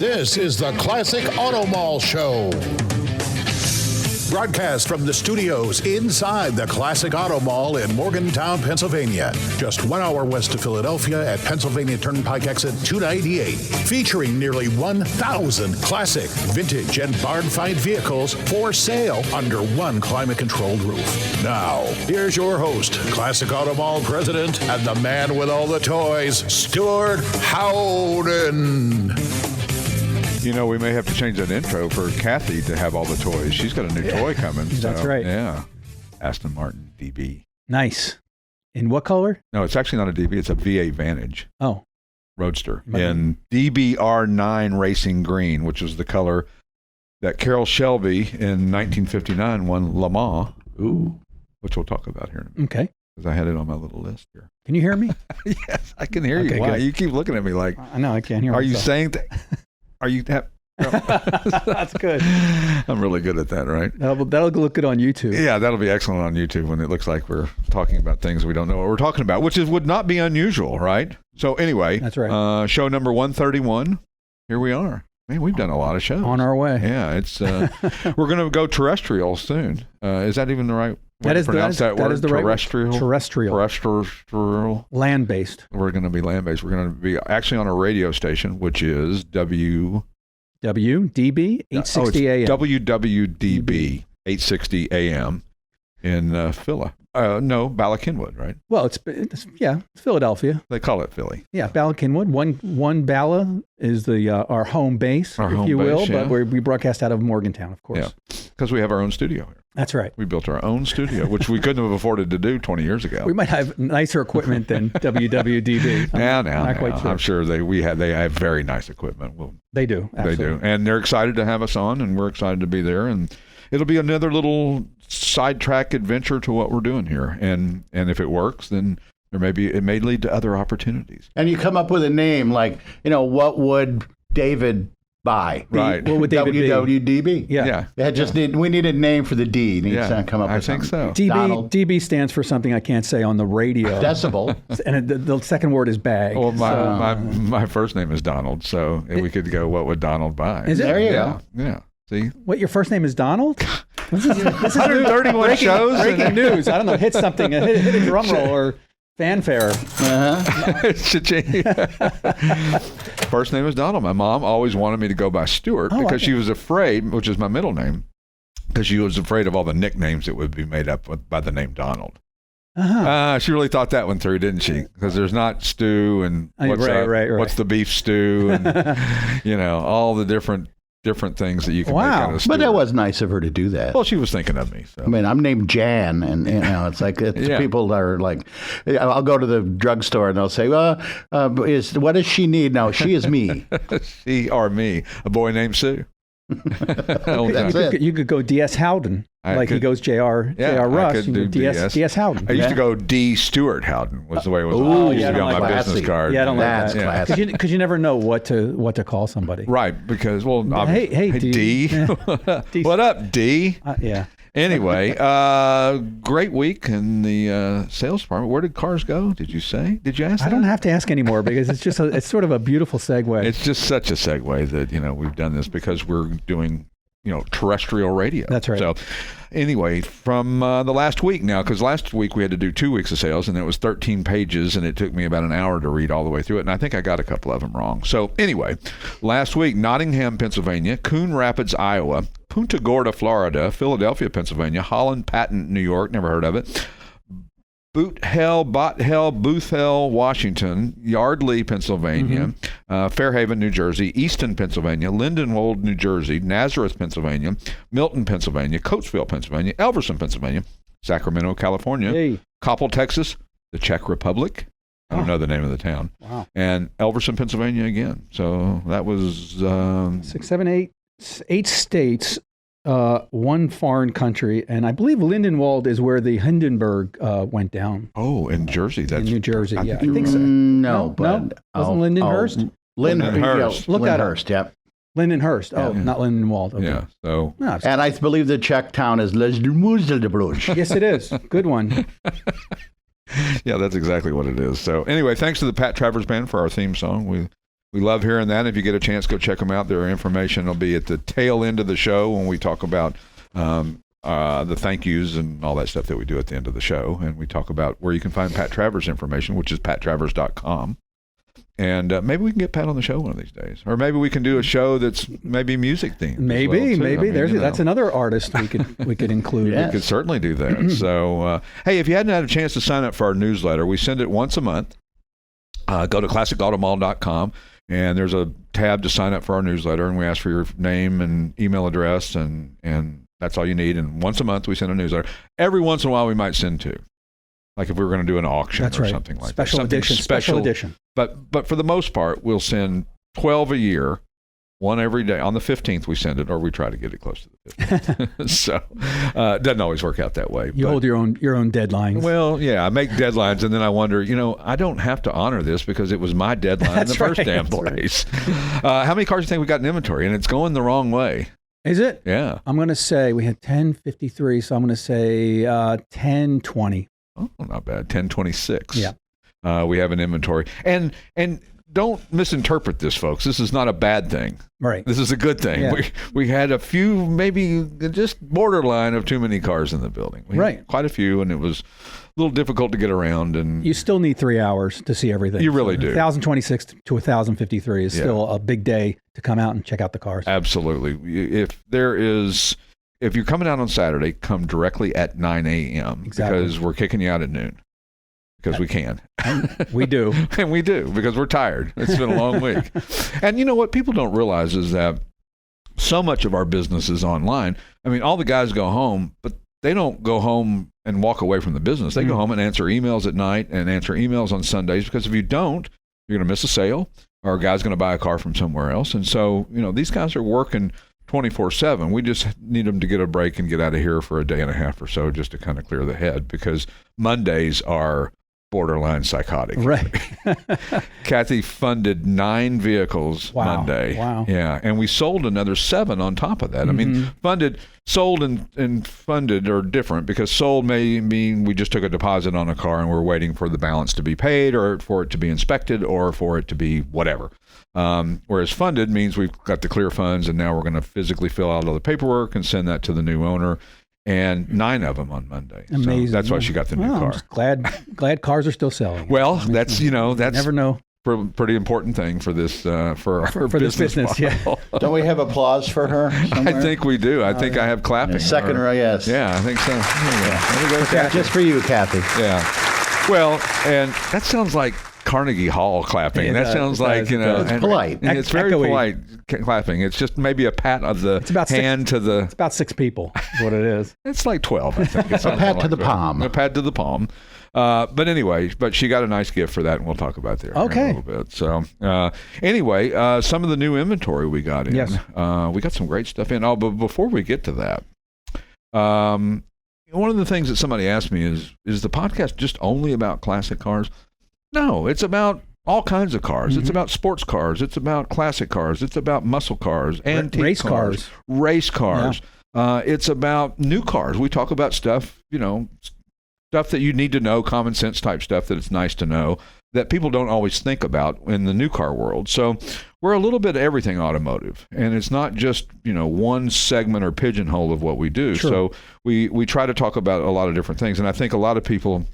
This is the Classic Auto Mall Show. Broadcast from the studios inside the Classic Auto Mall in Morgantown, Pennsylvania. Just 1 hour west of Philadelphia at Pennsylvania Turnpike exit 298. Featuring nearly 1,000 classic, vintage, and barn-find vehicles for sale under one climate-controlled roof. Now, here's your host, Classic Auto Mall president and the man with all the toys, Stewart Howden. You know, we may have to change that intro for Kathy to have all the toys. She's got a new toy coming. That's right. Yeah. Aston Martin DB. Nice. In what color? No, it's actually not a DB. It's a V8 Vantage. Oh. Roadster. In DBR9 Racing Green, which is the color that Carroll Shelby in 1959 won Le Mans. Ooh. Which we'll talk about here in a minute. Okay. Because I had it on my little list here. Can you hear me? Yes, I can hear you. Okay, Why? good. You keep looking at me like... I know, I can't hear Are you myself. saying that... Are you... That's good. I'm really good at that, right? That'll look good on YouTube. Yeah, that'll be excellent on YouTube when it looks like we're talking about things we don't know what we're talking about, which would not be unusual, right? So anyway, That's right. Show number 131. Here we are. Man, we've done a lot of shows. On our way. Yeah, it's we're going to go terrestrial soon. Is that even the right way to pronounce that word? That is the terrestrial. Right terrestrial. Terrestrial. Land-based. We're going to be land-based. We're going to be actually on a radio station, which is WDB 860 AM. WWDB 860 AM in Philly. No, Bala-Cynwyd, right? Well, it's Philadelphia. They call it Philly. Yeah, Bala-Cynwyd. One Bala is the our home base, if you will, yeah. but we broadcast out of Morgantown, of course. Yeah, because we have our own studio here. That's right. We built our own studio, which we couldn't have afforded to do 20 years ago. We might have nicer equipment than WWDB. Now, quite sure. I'm sure they have very nice equipment. Well, They do. Absolutely. they do, and they're excited to have us on, and we're excited to be there, and it'll be another little sidetrack adventure to what we're doing here, and if it works, then it may lead to other opportunities. And you come up with a name like, what would David buy? Right. What would David be? WWDB. Yeah. We need a name for the D. To come up with I think so. DB stands for something I can't say on the radio. Decibel. And the second word is bag. Well, my first name is Donald, so we could go, what would Donald buy? Is it? There you go. Yeah. See? What, your first name is Donald? This is 131 shows. Breaking news. I don't know. Hit something. Hit a drum roll or fanfare. First name is Donald. My mom always wanted me to go by Stewart because she was afraid, which is my middle name, because she was afraid of all the nicknames that would be made up by the name Donald. She really thought that one through, didn't she? Because there's not stew and what's the beef stew and all the different things that you can make out of stew. But that was nice of her to do that. Well, she was thinking of me. So. I mean, I'm named Jan, and it's like people are like, I'll go to the drugstore and they'll say, "Well, what does she need?" No, she is me. She or me, a boy named Sue. You could go D.S. Howden, he goes J.R. Russ. You could D.S. Howden. I used to go D. Stewart Howden was the way it was. Used to be on my business card. Yeah, I don't like that. Because you never know what to call somebody. Right, because hey D. What up, D? Yeah. Anyway, great week in the sales department. Where did cars go? Did you say? Did you ask? I don't have to ask anymore because it's just it's sort of a beautiful segue. It's just such a segue that we've done this because we're doing terrestrial radio. That's right. So anyway, from the last week now, because last week we had to do 2 weeks of sales and it was 13 pages and it took me about an hour to read all the way through it. And I think I got a couple of them wrong. So anyway, last week, Nottingham, Pennsylvania, Coon Rapids, Iowa, Punta Gorda, Florida, Philadelphia, Pennsylvania, Holland Patent, New York, never heard of it, Boothell, Washington, Yardley, Pennsylvania, Fairhaven, New Jersey, Easton, Pennsylvania, Lindenwold, New Jersey, Nazareth, Pennsylvania, Milton, Pennsylvania, Coatesville, Pennsylvania, Elverson, Pennsylvania, Sacramento, California, Koppel, Texas, the Czech Republic. I don't know the name of the town. Wow. And Elverson, Pennsylvania again. So that was 6, 7, 8 states, one foreign country, and I believe Lindenwold is where the Hindenburg went down. Oh, in Jersey. That's in New Jersey, I think so. No, wasn't Lindenhurst? Lyndhurst. Look that up. Lyndhurst, yep. Lindenhurst. Oh, not Lindenwold. Okay. Yeah. So. No, and I believe the Czech town is Ležmuzelbruch. Yes, it is. Good one. Yeah, that's exactly what it is. So anyway, thanks to the Pat Travers Band for our theme song. We love hearing that. If you get a chance, go check them out. Their information will be at the tail end of the show when we talk about the thank yous and all that stuff that we do at the end of the show. And we talk about where you can find Pat Travers' information, which is pattravers.com. And maybe we can get Pat on the show one of these days. Or maybe we can do a show that's maybe music themed. Maybe. That's another artist we could include. Yes. We could certainly do that. So, hey, if you hadn't had a chance to sign up for our newsletter, we send it once a month. Go to classicautomall.com, and there's a tab to sign up for our newsletter, and we ask for your name and email address, and that's all you need. And once a month, we send a newsletter. Every once in a while, we might send two. Like if we were going to do an auction or something like that. Special edition. But for the most part, we'll send 12 a year, one every day. On the 15th, we send it, or we try to get it close to the 15th. So it doesn't always work out that way. You hold your own deadlines. Well, yeah, I make deadlines, and then I wonder, I don't have to honor this because it was my deadline in the first damn place. Right. How many cars do you think we got in inventory? And it's going the wrong way. Is it? Yeah. I'm going to say we had 1053, so I'm going to say 1020. Oh, not bad. 1026. Yeah. We have an inventory. And don't misinterpret this, folks. This is not a bad thing. Right. This is a good thing. Yeah. We had a few, maybe just borderline of too many cars in the building. We had quite a few, and it was a little difficult to get around. And you still need 3 hours to see everything. You really do. 1026 to 1053 is still a big day to come out and check out the cars. Absolutely. If you're coming out on Saturday, come directly at 9 a.m. Exactly. Because we're kicking you out at noon. Because we can. We do. And we do, because we're tired. It's been a long week. And you know what people don't realize is that so much of our business is online. I mean, all the guys go home, but they don't go home and walk away from the business. They go home and answer emails at night and answer emails on Sundays, because if you don't, you're going to miss a sale, or a guy's going to buy a car from somewhere else. And so, these guys are working 24/7. We just need them to get a break and get out of here for a day and a half or so, just to kind of clear the head, because Mondays are borderline psychotic. Right. Kathy funded 9 vehicles Monday. Wow. Yeah. And we sold another 7 on top of that. I mean, sold and funded are different, because sold may mean we just took a deposit on a car and we're waiting for the balance to be paid, or for it to be inspected, or for it to be whatever. Whereas funded means we've got the clear funds, and now we're going to physically fill out all the paperwork and send that to the new owner. And 9 of them on Monday. Amazing. So that's why she got the new car. I'm just glad cars are still selling. Well, that's never know. Pretty important thing for this for this business. Yeah. Don't we have applause for her somewhere? I think we do. I think I have clapping. Second row, yes. Yeah, I think so. There we go, Kathy. Just for you, Kathy. Yeah. Well, and that sounds like Carnegie Hall clapping. Yeah, that sounds like, it's polite. It's very Echoey. polite clapping. It's just maybe a pat of the hand to the... It's about 6 people is what it is. It's like 12, I think. A pat to the palm. A pat to the palm. But anyway, she got a nice gift for that, and we'll talk about that in a little bit. So anyway, some of the new inventory we got in. Yes. We got some great stuff in. Oh, but before we get to that, one of the things that somebody asked me is the podcast just only about classic cars? No, it's about all kinds of cars. It's about sports cars. It's about classic cars. It's about muscle cars, antique race cars. Race cars. Yeah. It's about new cars. We talk about stuff, stuff that you need to know, common sense type stuff that it's nice to know, that people don't always think about in the new car world. So we're a little bit of everything automotive, and it's not just, one segment or pigeonhole of what we do. Sure. So we try to talk about a lot of different things, and I think a lot of people,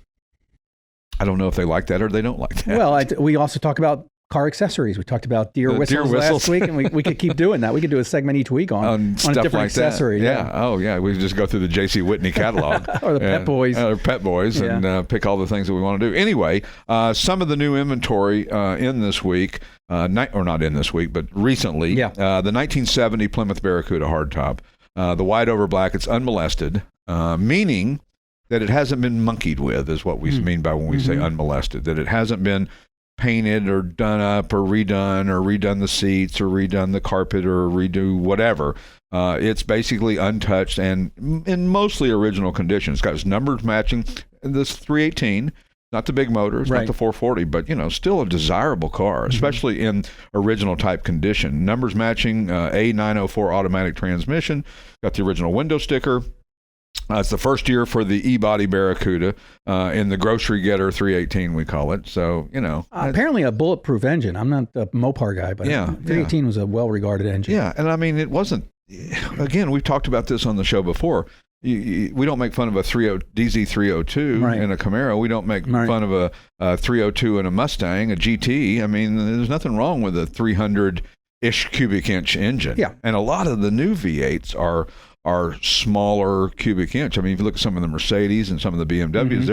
I don't know if they like that or they don't like that. Well, we also talk about car accessories. We talked about deer whistles last week, and we could keep doing that. We could do a segment each week on a different like accessory. Yeah. Oh, yeah. We just go through the J.C. Whitney catalog. Or the Pet Boys. Or Pet Boys, and pick all the things that we want to do. Anyway, some of the new inventory in this week, not in this week, but recently, the 1970 Plymouth Barracuda hardtop, the white over black, it's unmolested, meaning that it hasn't been monkeyed with, is what we mean by when we say unmolested, that it hasn't been painted or done up or redone the seats or redone the carpet or redo whatever. It's basically untouched and in mostly original condition. It's got its numbers matching. This 318, not the big motor, it's not the 440, but still a desirable car, especially in original type condition. Numbers matching, A904 automatic transmission, got the original window sticker. It's the first year for the E-Body Barracuda in the Grocery Getter 318, we call it. So, apparently a bulletproof engine. I'm not a Mopar guy, but 318 was a well-regarded engine. Yeah, and I mean, it wasn't, again, we've talked about this on the show before. We don't make fun of a DZ302 in a Camaro. We don't make fun of a 302 in a Mustang, a GT. I mean, there's nothing wrong with a 300-ish cubic inch engine. Yeah. And a lot of the new V8s are smaller cubic inch. I mean, if you look at some of the Mercedes and some of the BMWs,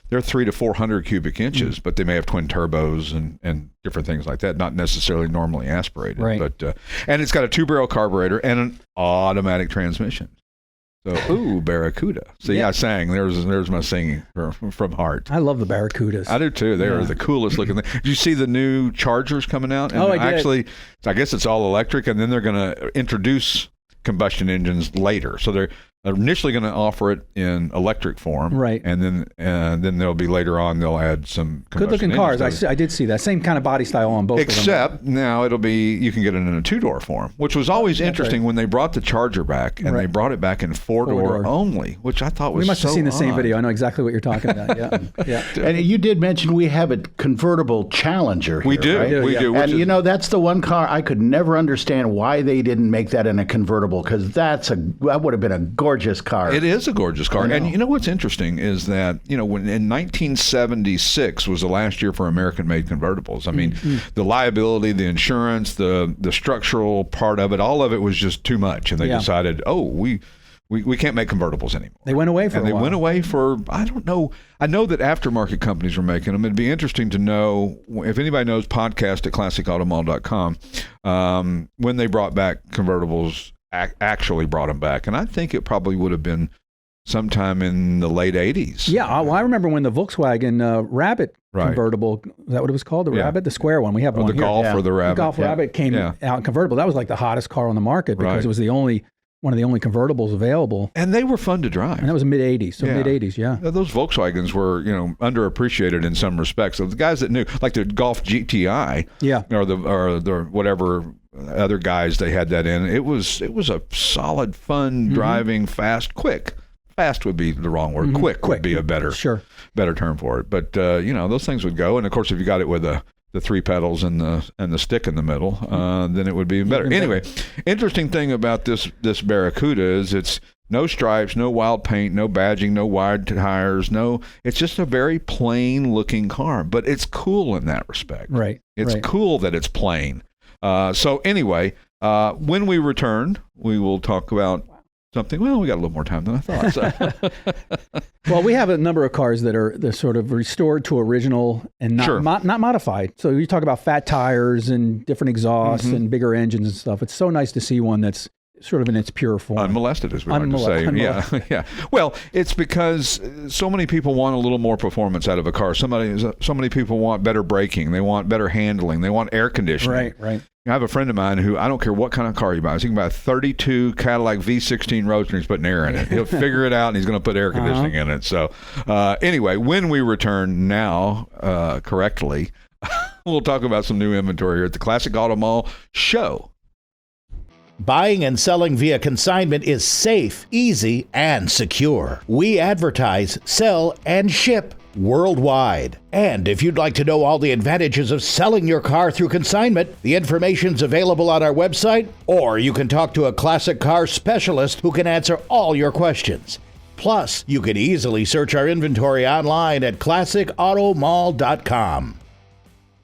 they're 300 to 400 cubic inches, but they may have twin turbos and different things like that, not necessarily normally aspirated. Right. But and it's got a 2-barrel carburetor and an automatic transmission. So, Barracuda. See, I sang. There's my singing from heart. I love the Barracudas. I do too. They are the coolest looking thing. Did you see the new Chargers coming out? And I did. Actually, I guess it's all electric, and then they're going to introduce combustion engines later. So they're initially going to offer it in electric form, right? And then there'll be later on they'll add some good-looking cars. I did see that same kind of body style on both. Except of them. now you can get it in a 2-door form, which was always interesting when they brought the Charger back, and they brought it back in 4-door only, which I thought was we must have seen the same odd. video. I know exactly what you're talking about. Yeah. And you did mention we have a convertible Challenger here, We do. right? We do. And that's the one car I could never understand why they didn't make that in a convertible, because that would have been a gorgeous car. It is a gorgeous car. And you know what's interesting is that, when in 1976 was the last year for American-made convertibles. I mean, the liability, the insurance, the structural part of it, all of it was just too much. And they decided, we can't make convertibles anymore. They went away for a while. And they went away for, I don't know. I know that aftermarket companies were making them. It'd be interesting to know, if anybody knows, podcast at classicautomall.com, when they brought back convertibles, actually brought them back. And I think it probably would have been sometime in the late 80s. Yeah, well, I remember when the Volkswagen Rabbit convertible, is that what it was called? The Rabbit? The square one. We have one the here. Golf or the Rabbit. The Golf Rabbit came out convertible. That was like the hottest car on the market because it was one of the only convertibles available. And they were fun to drive. And that was mid-'80s. So mid-'80s, Those Volkswagens were, underappreciated in some respects. So the guys that knew, like the Golf GTI, or the whatever other guys they had that in, it was a solid, fun driving, quick. Fast would be the wrong word. Quick would be a better term for it. But those things would go. And of course, if you got it with the 3 pedals and the stick in the middle, then it would be better. Anyway, interesting thing about this Barracuda is it's no stripes, no wild paint, no badging, no wide tires, it's just a very plain looking car, but it's cool in that respect. Right. It's cool that it's plain. So anyway, when we return, we will talk about something. Well, we got a little more time than I thought. So. Well, we have a number of cars they're sort of restored to original and not modified. So you talk about fat tires and different exhausts and bigger engines and stuff. It's so nice to see one that's sort of in its pure form. Unmolested, as we like to say. Yeah. Well, it's because so many people want a little more performance out of a car. So many people want better braking. They want better handling. They want air conditioning. Right. I have a friend of mine who, I don't care what kind of car he buys, he can buy a 32 Cadillac V16 Roadster and he's putting air in it. He'll figure it out and he's going to put air conditioning in it. So anyway, when we return now, correctly, we'll talk about some new inventory here at the Classic Auto Mall Show. Buying and selling via consignment is safe, easy, and secure. We advertise, sell, and ship worldwide. And if you'd like to know all the advantages of selling your car through consignment, the information's available on our website, or you can talk to a classic car specialist who can answer all your questions. Plus, you can easily search our inventory online at classicautomall.com.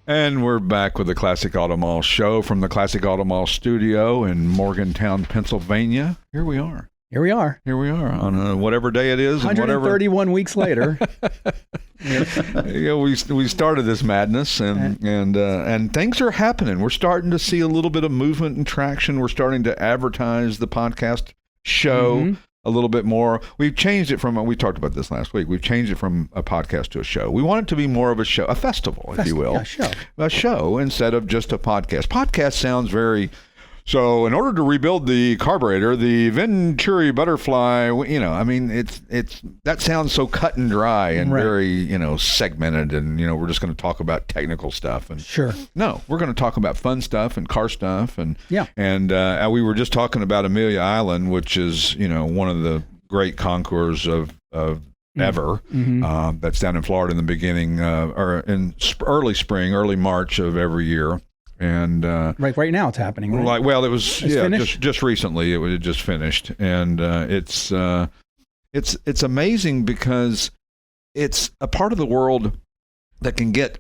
And we're back with the Classic Auto Mall Show from the Classic Auto Mall studio in Morgantown, Pennsylvania. Here we are on whatever day it is. 131 weeks later. We started this madness, and things are happening. We're starting to see a little bit of movement and traction. We're starting to advertise the podcast show a little bit more. We've changed it from, we talked about this last week, we've changed it from a podcast to a show. We want it to be more of a show, a festival, if you will. A show instead of just a podcast. Podcast sounds very... So in order to rebuild the carburetor, the Venturi butterfly, it's that sounds so cut and dry and very, segmented, and we're just going to talk about technical stuff. And no, we're going to talk about fun stuff and car stuff, and we were just talking about Amelia Island, which is one of the great concours of ever. That's down in Florida in the beginning, or in early spring, early March of every year. And right now it's happening. Right? It was just recently. It had just finished, and it's amazing because it's a part of the world that can get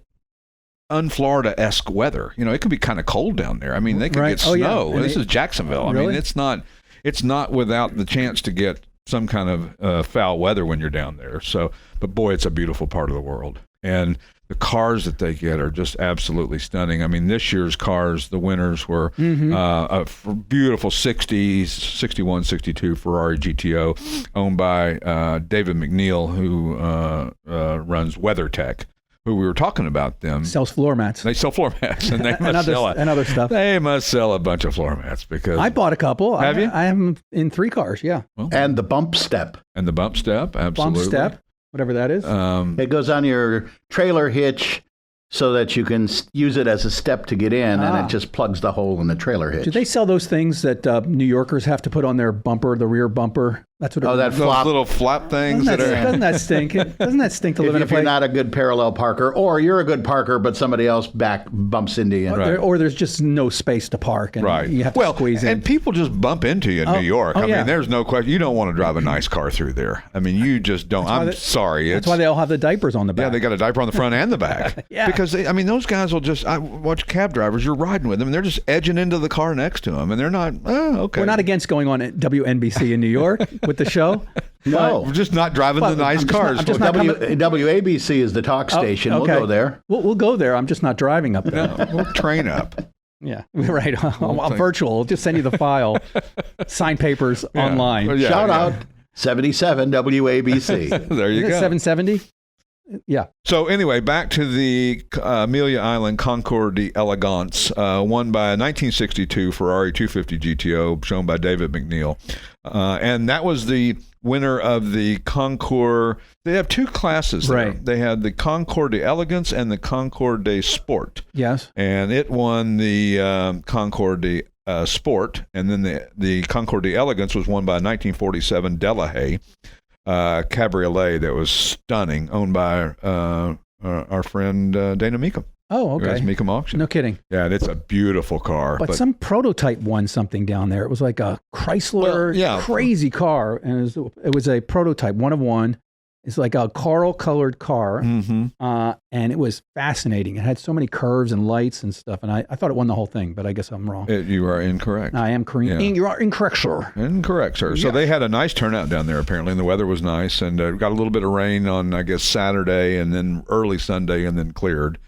un-Florida-esque weather. You know, it could be kind of cold down there. I mean, they could get snow. This is Jacksonville. I mean, it's not without the chance to get some kind of foul weather when you're down there. So, but boy, it's a beautiful part of the world. And the cars that they get are just absolutely stunning. I mean, this year's cars, the winners were a beautiful 60s, 61, 62 Ferrari GTO owned by David MacNeil, who runs WeatherTech, who we were talking about them. Sells floor mats. They sell floor mats, and they must sell it. And other stuff. They must sell a bunch of floor mats because... I bought a couple. Have you? I have them in 3 cars, yeah. Well, and the bump step. And the bump step, absolutely. Bump step, whatever that is. It goes on your trailer hitch so that you can use it as a step to get in, and it just plugs the hole in the trailer hitch. Do they sell those things that New Yorkers have to put on their bumper, the rear bumper? That's what. That flop. Little flap things. Doesn't that stink? Doesn't that stink to live in a place? If you're not a good parallel parker, or you're a good parker, but somebody else back bumps into you. Or there's just no space to park, and you have to squeeze in. And people just bump into you in New York. I mean, there's no question. You don't want to drive a nice car through there. I mean, you just don't. I'm sorry. That's why they all have the diapers on the back. Yeah, they got a diaper on the front and the back. Because, those guys will just, I watch cab drivers, you're riding with them, and they're just edging into the car next to them, and they're not, okay. We're not against going on at WNBC in New York with the show. No. We're just not driving the nice cars. WABC is the talk station. Okay. We'll go there. We'll go there. I'm just not driving up there. No, we'll train up. Yeah, right. I'm virtual. I'll just send you the file. Sign papers online. Well, Shout out 77 WABC. There you go. 770? Yeah. So anyway, back to the Amelia Island Concours d'Elegance, won by a 1962 Ferrari 250 GTO, shown by David MacNeil. And that was the winner of the Concours. They have 2 classes there. Right. They had the Concours d'Elegance and the Concours de Sport. Yes. And it won the Concours de Sport, and then the Concours d'Elegance was won by a 1947 Delahaye Cabriolet that was stunning, owned by our friend Dana Mecum. Oh, okay. That's Mecum Auctions. No kidding. Yeah, and it's a beautiful car. But some prototype won something down there. It was like a Chrysler crazy car, and it was a prototype, one of one. It's like a coral-colored car, and it was fascinating. It had so many curves and lights and stuff, and I thought it won the whole thing, but I guess I'm wrong. You are incorrect. I am correct. Yeah. You are incorrect, sir. Incorrect, sir. So they had a nice turnout down there, apparently, and the weather was nice, and got a little bit of rain on, I guess, Saturday, and then early Sunday, and then cleared.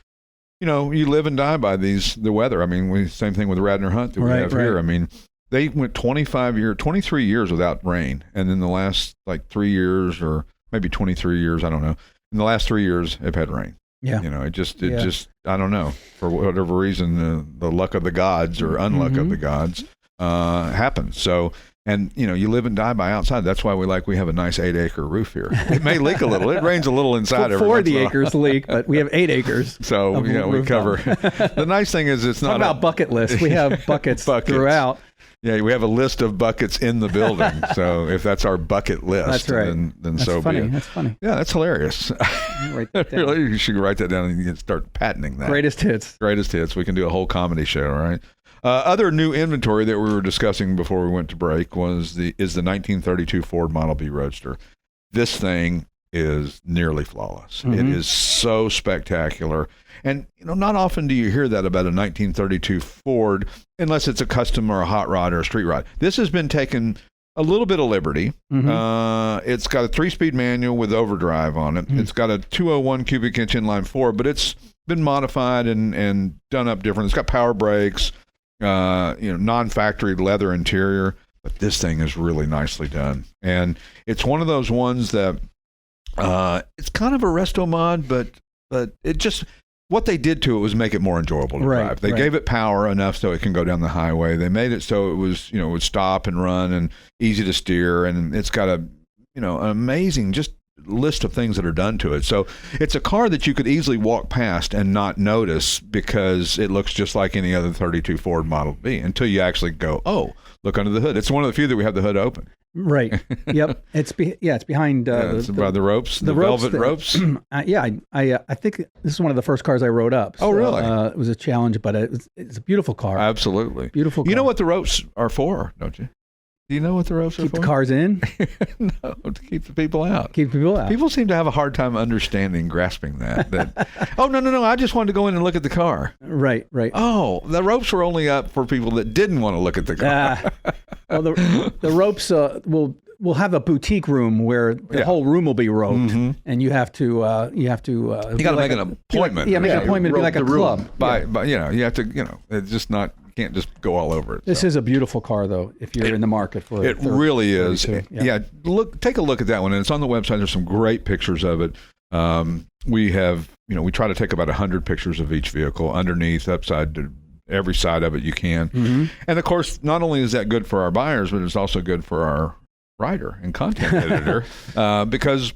You know, you live and die by the weather. I mean, same thing with Radnor Hunt that we have here. I mean, they went 23 years without rain, and then the last, 3 years or maybe 23 years, I don't know. In the last 3 years, they've had rain. Yeah. You know, it just, I don't know, for whatever reason, the luck of the gods or unluck of the gods happens. So, and, you live and die by outside. That's why we have a nice 8-acre roof here. It may leak a little. It rains a little inside every 40 acres leak, but we have 8 acres. So, we cover. The nice thing is it's not. Talk about bucket list. We have buckets throughout. Yeah, we have a list of buckets in the building. So if that's our bucket list, that's right. then that's so funny. be it. That's funny. Yeah, that's hilarious. Write that down. Really, you should write that down and you can start patenting that. Greatest hits. Greatest hits. We can do a whole comedy show, all right? Other new inventory that we were discussing before we went to break is the 1932 Ford Model B Roadster. This thing is nearly flawless. It is so spectacular. And, not often do you hear that about a 1932 Ford, unless it's a custom or a hot rod or a street rod. This has been taken a little bit of liberty. It's got a 3-speed manual with overdrive on it. It's got a 201 cubic inch inline 4, but it's been modified and done up different. It's got power brakes, non-factory leather interior, but this thing is really nicely done. And it's one of those ones that it's kind of a resto mod, but it just, what they did to it was make it more enjoyable to drive. They gave it power enough so it can go down the highway. They made it so it was, it would stop and run and easy to steer. And it's got an amazing just list of things that are done to it. So it's a car that you could easily walk past and not notice because it looks just like any other 32 Ford Model B until you actually go, oh, look under the hood. It's one of the few that we have the hood open. Right. Yep. It's behind. It's by the ropes, the velvet ropes. I think this is one of the first cars I rode up. Oh, really? It was a challenge, but it's a beautiful car. Absolutely. Beautiful car. You know what the ropes are for, don't you? Do you know what the ropes are for? Keep the cars in? No, to keep the people out. Keep people out. People seem to have a hard time grasping that. Oh, no, I just wanted to go in and look at the car. Right. Oh, the ropes were only up for people that didn't want to look at the car. Well, the ropes we'll have a boutique room where the whole room will be roped, and you got to make an appointment. Make an appointment to be like a club. But you have to, it's just not. You can't just go all over it. This is a beautiful car, though, if you're in the market for it. It really is. Take a look at that one, and it's on the website. There's some great pictures of it. We try to take about 100 pictures of each vehicle, underneath, upside, to every side of it you can. And of course, not only is that good for our buyers, but it's also good for our writer and content editor, because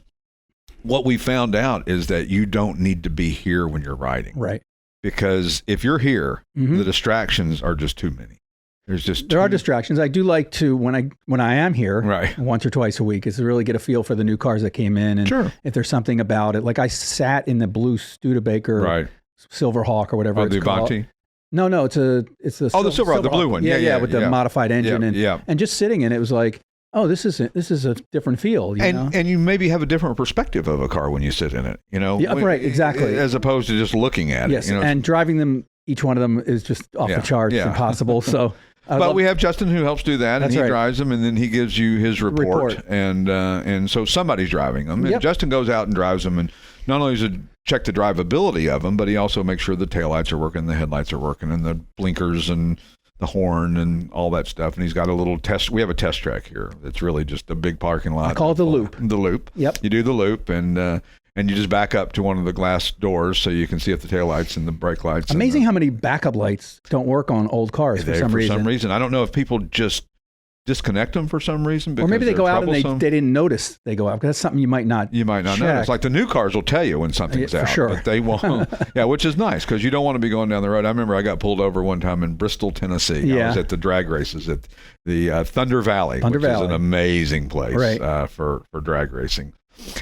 what we found out is that you don't need to be here when you're riding. Right. Because if you're here, the distractions are just too many. There are distractions. I do like to, when I am here, once or twice a week, is to really get a feel for the new cars that came in, and if there's something about it. Like I sat in the blue Studebaker Silverhawk or whatever it's called. Avanti? No, it's the Silverhawk, the blue one. Yeah, with the modified engine, and just sitting in it was like, oh, this is a different feel, and you maybe have a different perspective of a car when you sit in it, right, exactly, as opposed to just looking at it. And driving them, each one of them is just off the charts, impossible. So, but we have Justin who helps do that, and he drives them, and then he gives you his report. And so somebody's driving them, and Justin goes out and drives them, and not only does he check the drivability of them, but he also makes sure the taillights are working, the headlights are working, and the blinkers and the horn and all that stuff. And he's got a little test. We have a test track here. It's really just a big parking lot. I call it the loop. The loop. Yep. You do the loop, and you just back up to one of the glass doors so you can see if the taillights and the brake lights. Amazing how many backup lights don't work on old cars for some reason. I don't know if people just disconnect them for some reason. Or maybe they go out and they didn't notice they go out, because that's something you might not notice. Like the new cars will tell you when something's out. For sure. But they won't. Which is nice, because you don't want to be going down the road. I remember I got pulled over one time in Bristol, Tennessee. I was at the drag races at the Thunder Valley, which is an amazing place for drag racing.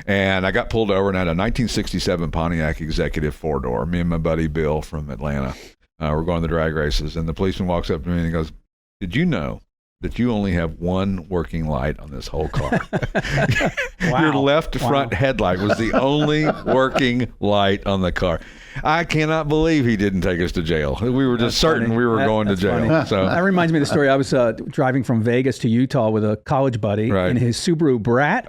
And I got pulled over and I had a 1967 Pontiac Executive 4-door. Me and my buddy Bill from Atlanta were going to the drag races. And the policeman walks up to me and he goes, "Did you know that you only have one working light on this whole car?" Your left front headlight was the only working light on the car. I cannot believe he didn't take us to jail. We were just certain we were going to jail. So that reminds me of the story. I was driving from Vegas to Utah with a college buddy in his Subaru Brat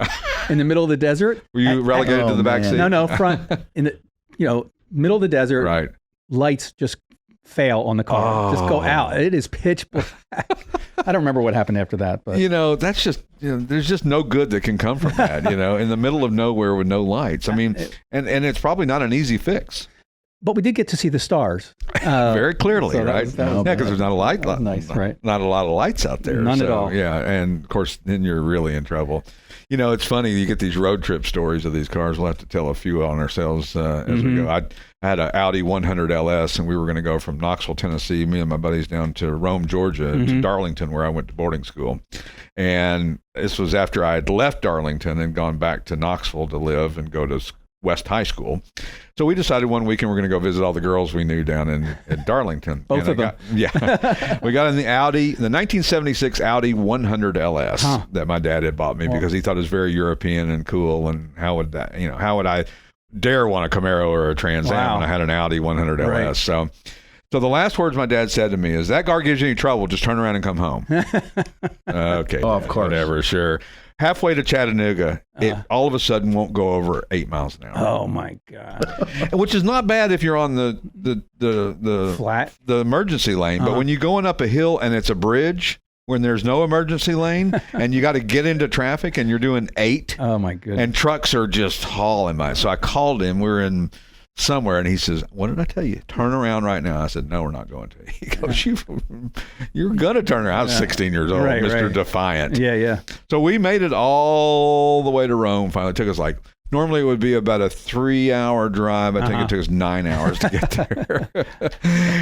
in the middle of the desert. Were you relegated to the back seat? No, front in the middle of the desert. Right. Lights just fail on the car. Just go out. It is pitch black. I don't remember what happened after that, but that's just there's just no good that can come from that. In the middle of nowhere with no lights. I mean, and it's probably not an easy fix. But we did get to see the stars very clearly, right? Because there's not a light. Nice, right? Not a lot of lights out there. None at all. Yeah, and of course, then you're really in trouble. It's funny. You get these road trip stories of these cars. We'll have to tell a few on ourselves as we go. I had an Audi 100 LS, and we were going to go from Knoxville, Tennessee, me and my buddies, down to Rome, Georgia, to Darlington, where I went to boarding school. And this was after I had left Darlington and gone back to Knoxville to live and go to West High School. So we decided one weekend we're going to go visit all the girls we knew down in Darlington. Both of them. We got in the 1976 Audi 100 LS that my dad had bought me because he thought it was very European and cool. And how would I dare want a Camaro or a Trans Am when I had an Audi 100 LS? Right. So the last words my dad said to me is, "That car gives you any trouble, just turn around and come home." Okay. Oh, of course. Whatever, sure. Halfway to Chattanooga, it all of a sudden won't go over 8 miles an hour. Oh my God! Which is not bad if you're on the flat, the emergency lane. But when you're going up a hill and it's a bridge when there's no emergency lane and you got to get into traffic and you're doing 8. Oh my goodness! And trucks are just hauling by. So I called him. We were in somewhere, and he says, "What did I tell you? Turn around right now." I said, "No, we're not going to." He goes, "You're going to turn around." I was 16 years old, Mr. Defiant. Yeah. So we made it all the way to Rome. Finally, it took us like Normally it would be about a 3-hour drive. I think it took us 9 hours to get there.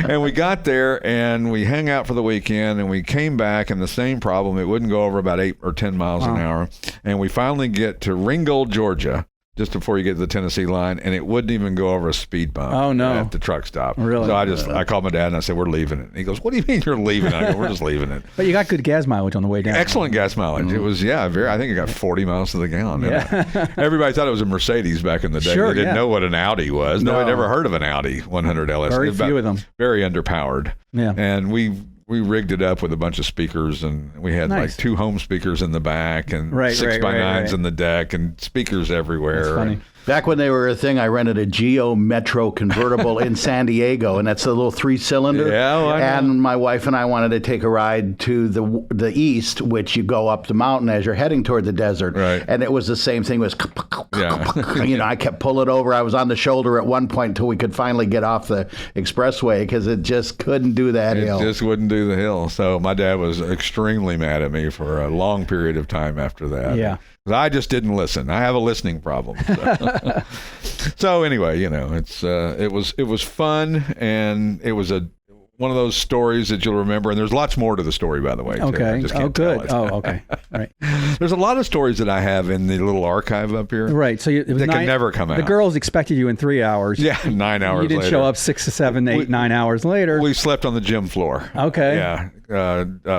And we got there and we hung out for the weekend and we came back and the same problem. It wouldn't go over about 8 or 10 miles an hour. And we finally get to Ringgold, Georgia, just before you get to the Tennessee line, and it wouldn't even go over a speed bump at the truck stop. Really? So I called my dad and I said, we're leaving it. And he goes, what do you mean you're leaving it? I go, we're just leaving it. But you got good gas mileage on the way down. Excellent gas mileage. It was, I think it got 40 miles to the gallon. Yeah. Everybody thought it was a Mercedes back in the day. Sure, they didn't know what an Audi was. No, I'd never heard of an Audi 100 LS. Very few of them. Very underpowered. Yeah. And we rigged it up with a bunch of speakers, and we had like 2 home speakers in the back and 6x9s in the deck and speakers everywhere. That's funny. Back when they were a thing, I rented a Geo Metro convertible in San Diego, and that's a little 3-cylinder. Yeah, well, and my wife and I wanted to take a ride to the east, which you go up the mountain as you're heading toward the desert. Right. And it was the same thing. It was, I kept pulling over. I was on the shoulder at one point until we could finally get off the expressway because it just couldn't do that hill. It just wouldn't do the hill. So my dad was extremely mad at me for a long period of time after that. Yeah. I just didn't listen. I have a listening problem. So anyway, it was fun, and it was one of those stories that you'll remember. And there's lots more to the story, by the way. Okay. I just can't good. tell it. Oh, okay. Right. There's a lot of stories that I have in the little archive up here. Right. So it was that can never come out. The girls expected you in 3 hours. Yeah, 9 hours later. You didn't show up 6 to 7, 8, 9 hours later. We slept on the gym floor. Okay. Yeah.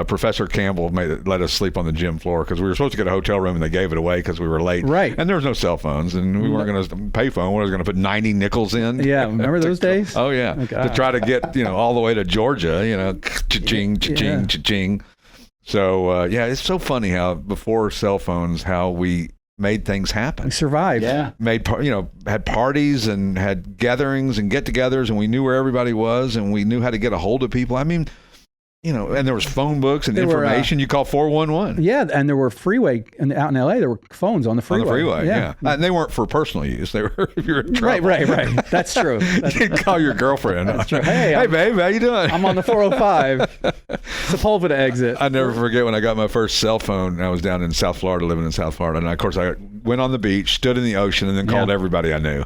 Professor Campbell let us sleep on the gym floor because we were supposed to get a hotel room and they gave it away because we were late. Right. And there was no cell phones and we weren't going to pay phone. We were going to put 90 nickels in. Yeah. Remember those days? Oh, yeah. To try to get, all the way to Georgia, cha-ching, cha-ching, cha-ching. So, it's so funny how before cell phones, how we made things happen. We survived. Yeah. Had parties and had gatherings and get-togethers, and we knew where everybody was, and we knew how to get a hold of people. I mean, and there was phone books and information. You call 411. Yeah, and there were out in L.A., there were phones on the freeway. On the freeway, yeah. And they weren't for personal use. They were if you're in trouble. Right. That's true. You call your girlfriend. That's true. Hey, babe, how you doing? I'm on the 405. Sepulveda exit. I never forget when I got my first cell phone. I was down in South Florida, living in South Florida. And, of course, I went on the beach, stood in the ocean, and then called everybody I knew.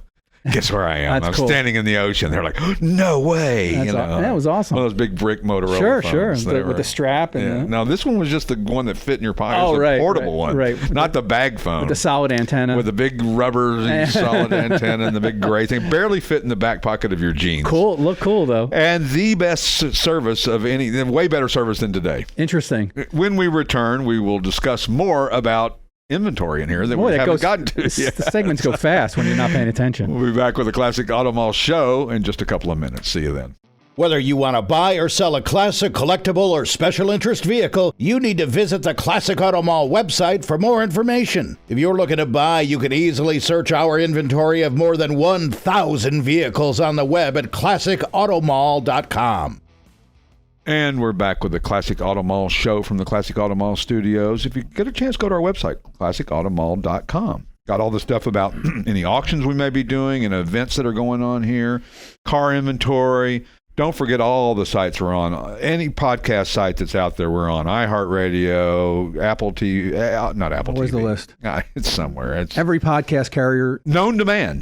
Guess where I am? I'm standing in the ocean. They're like, no way. That was awesome. One of those big brick Motorola phones. Sure. With the strap. And Now, this one was just the one that fit in your pocket. The portable one. Right. Not the bag phone. With the solid antenna. With the big rubber solid antenna and the big gray thing. Barely fit in the back pocket of your jeans. Cool. Look cool, though. And the best service of way better service than today. Interesting. When we return, we will discuss more about inventory in here that we haven't gotten to. The segments go fast when you're not paying attention. We'll be back with the Classic Auto Mall Show in just a couple of minutes. See you then. Whether you want to buy or sell a classic, collectible, or special interest vehicle, you need to visit the Classic Auto Mall website for more information. If you're looking to buy, you can easily search our inventory of more than 1,000 vehicles on the web at classicautomall.com. And we're back with the Classic Auto Mall Show from the Classic Auto Mall Studios. If you get a chance, go to our website, classicautomall.com. Got all the stuff about any auctions we may be doing and events that are going on here, car inventory. Don't forget all the sites we're on. Any podcast site that's out there, we're on. iHeartRadio, Apple TV, not Apple TV. Where's the list? It's somewhere. It's every podcast carrier. Known demand,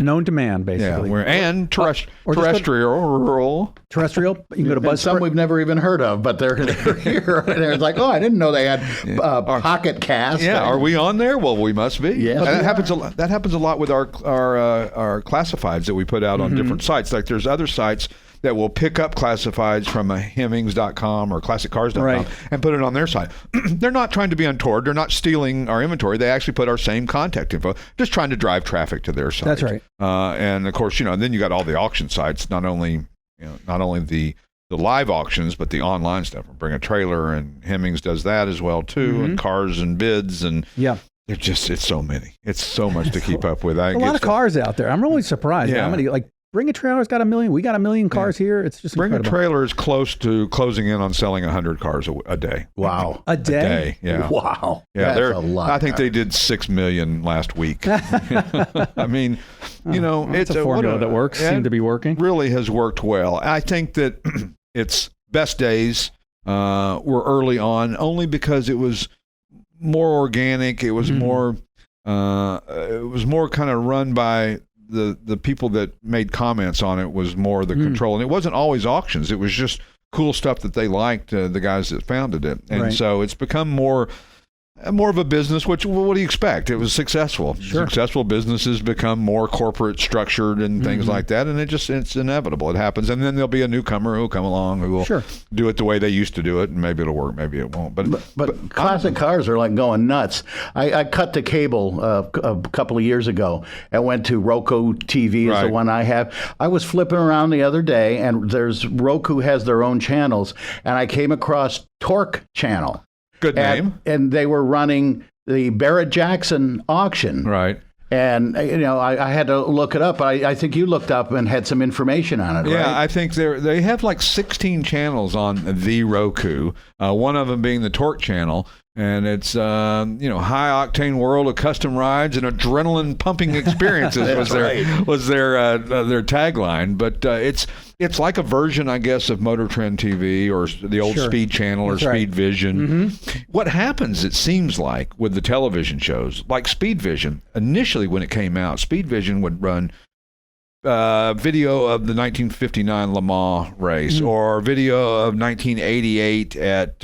basically. Yeah, and terrestrial. Terrestrial. You can go to Buzzsprout. Some we've never even heard of, but they're here. And it's like, I didn't know they had Pocket Cast. Yeah, are we on there? Well, we must be. Yeah, that happens a lot. That happens a lot with our classifieds that we put out on different sites. Like there's other sites that will pick up classifieds from Hemmings.com or ClassicCars.com and put it on their site. They're not trying to be untoward. They're not stealing our inventory. They actually put our same contact info, just trying to drive traffic to their site. That's right. And of course, then you got all the auction sites, not only the live auctions, but the online stuff. Bring a Trailer, and Hemmings does that as well too, and Cars and Bids, and it's so many. It's so much to keep up with. A lot of cars out there. I'm really surprised how many Bring a Trailer's got 1 million. We got 1 million cars here. It's just Bring incredible. a Trailer is close to closing in on selling 100 cars a day. Wow. A day? Yeah. Wow. Yeah, that's a lot. I think they did 6 million last week. I mean, it's a formula that works. Seemed to be working. Really has worked well. I think that its best days were early on, only because it was more organic. It was more it was more kind of run by the people that made comments on it, was more the control. And it wasn't always auctions. It was just cool stuff that they liked, the guys that founded it. And so it's become more of a business, which, what do you expect? It was successful. Sure. Successful businesses become more corporate structured and things like that, and it's inevitable. It happens. And then there'll be a newcomer who'll come along who will do it the way they used to do it, and maybe it'll work, maybe it won't. But classic cars are like going nuts. I cut the cable a couple of years ago and went to Roku TV, is the one I have. I was flipping around the other day, and Roku has their own channels, and I came across Torque Channel. Good name. And they were running the Barrett-Jackson auction. Right. And, I had to look it up. I think you looked up and had some information on it, right? Yeah, I think they have like 16 channels on the Roku, one of them being the Torque channel. And it's, high-octane world of custom rides and adrenaline-pumping experiences was their tagline. But it's like a version, I guess, of Motor Trend TV or the old Speed Channel or Speed Vision. What happens, it seems like, with the television shows, like Speed Vision, initially when it came out, Speed Vision would run video of the 1959 Le Mans race, or video of 1988 at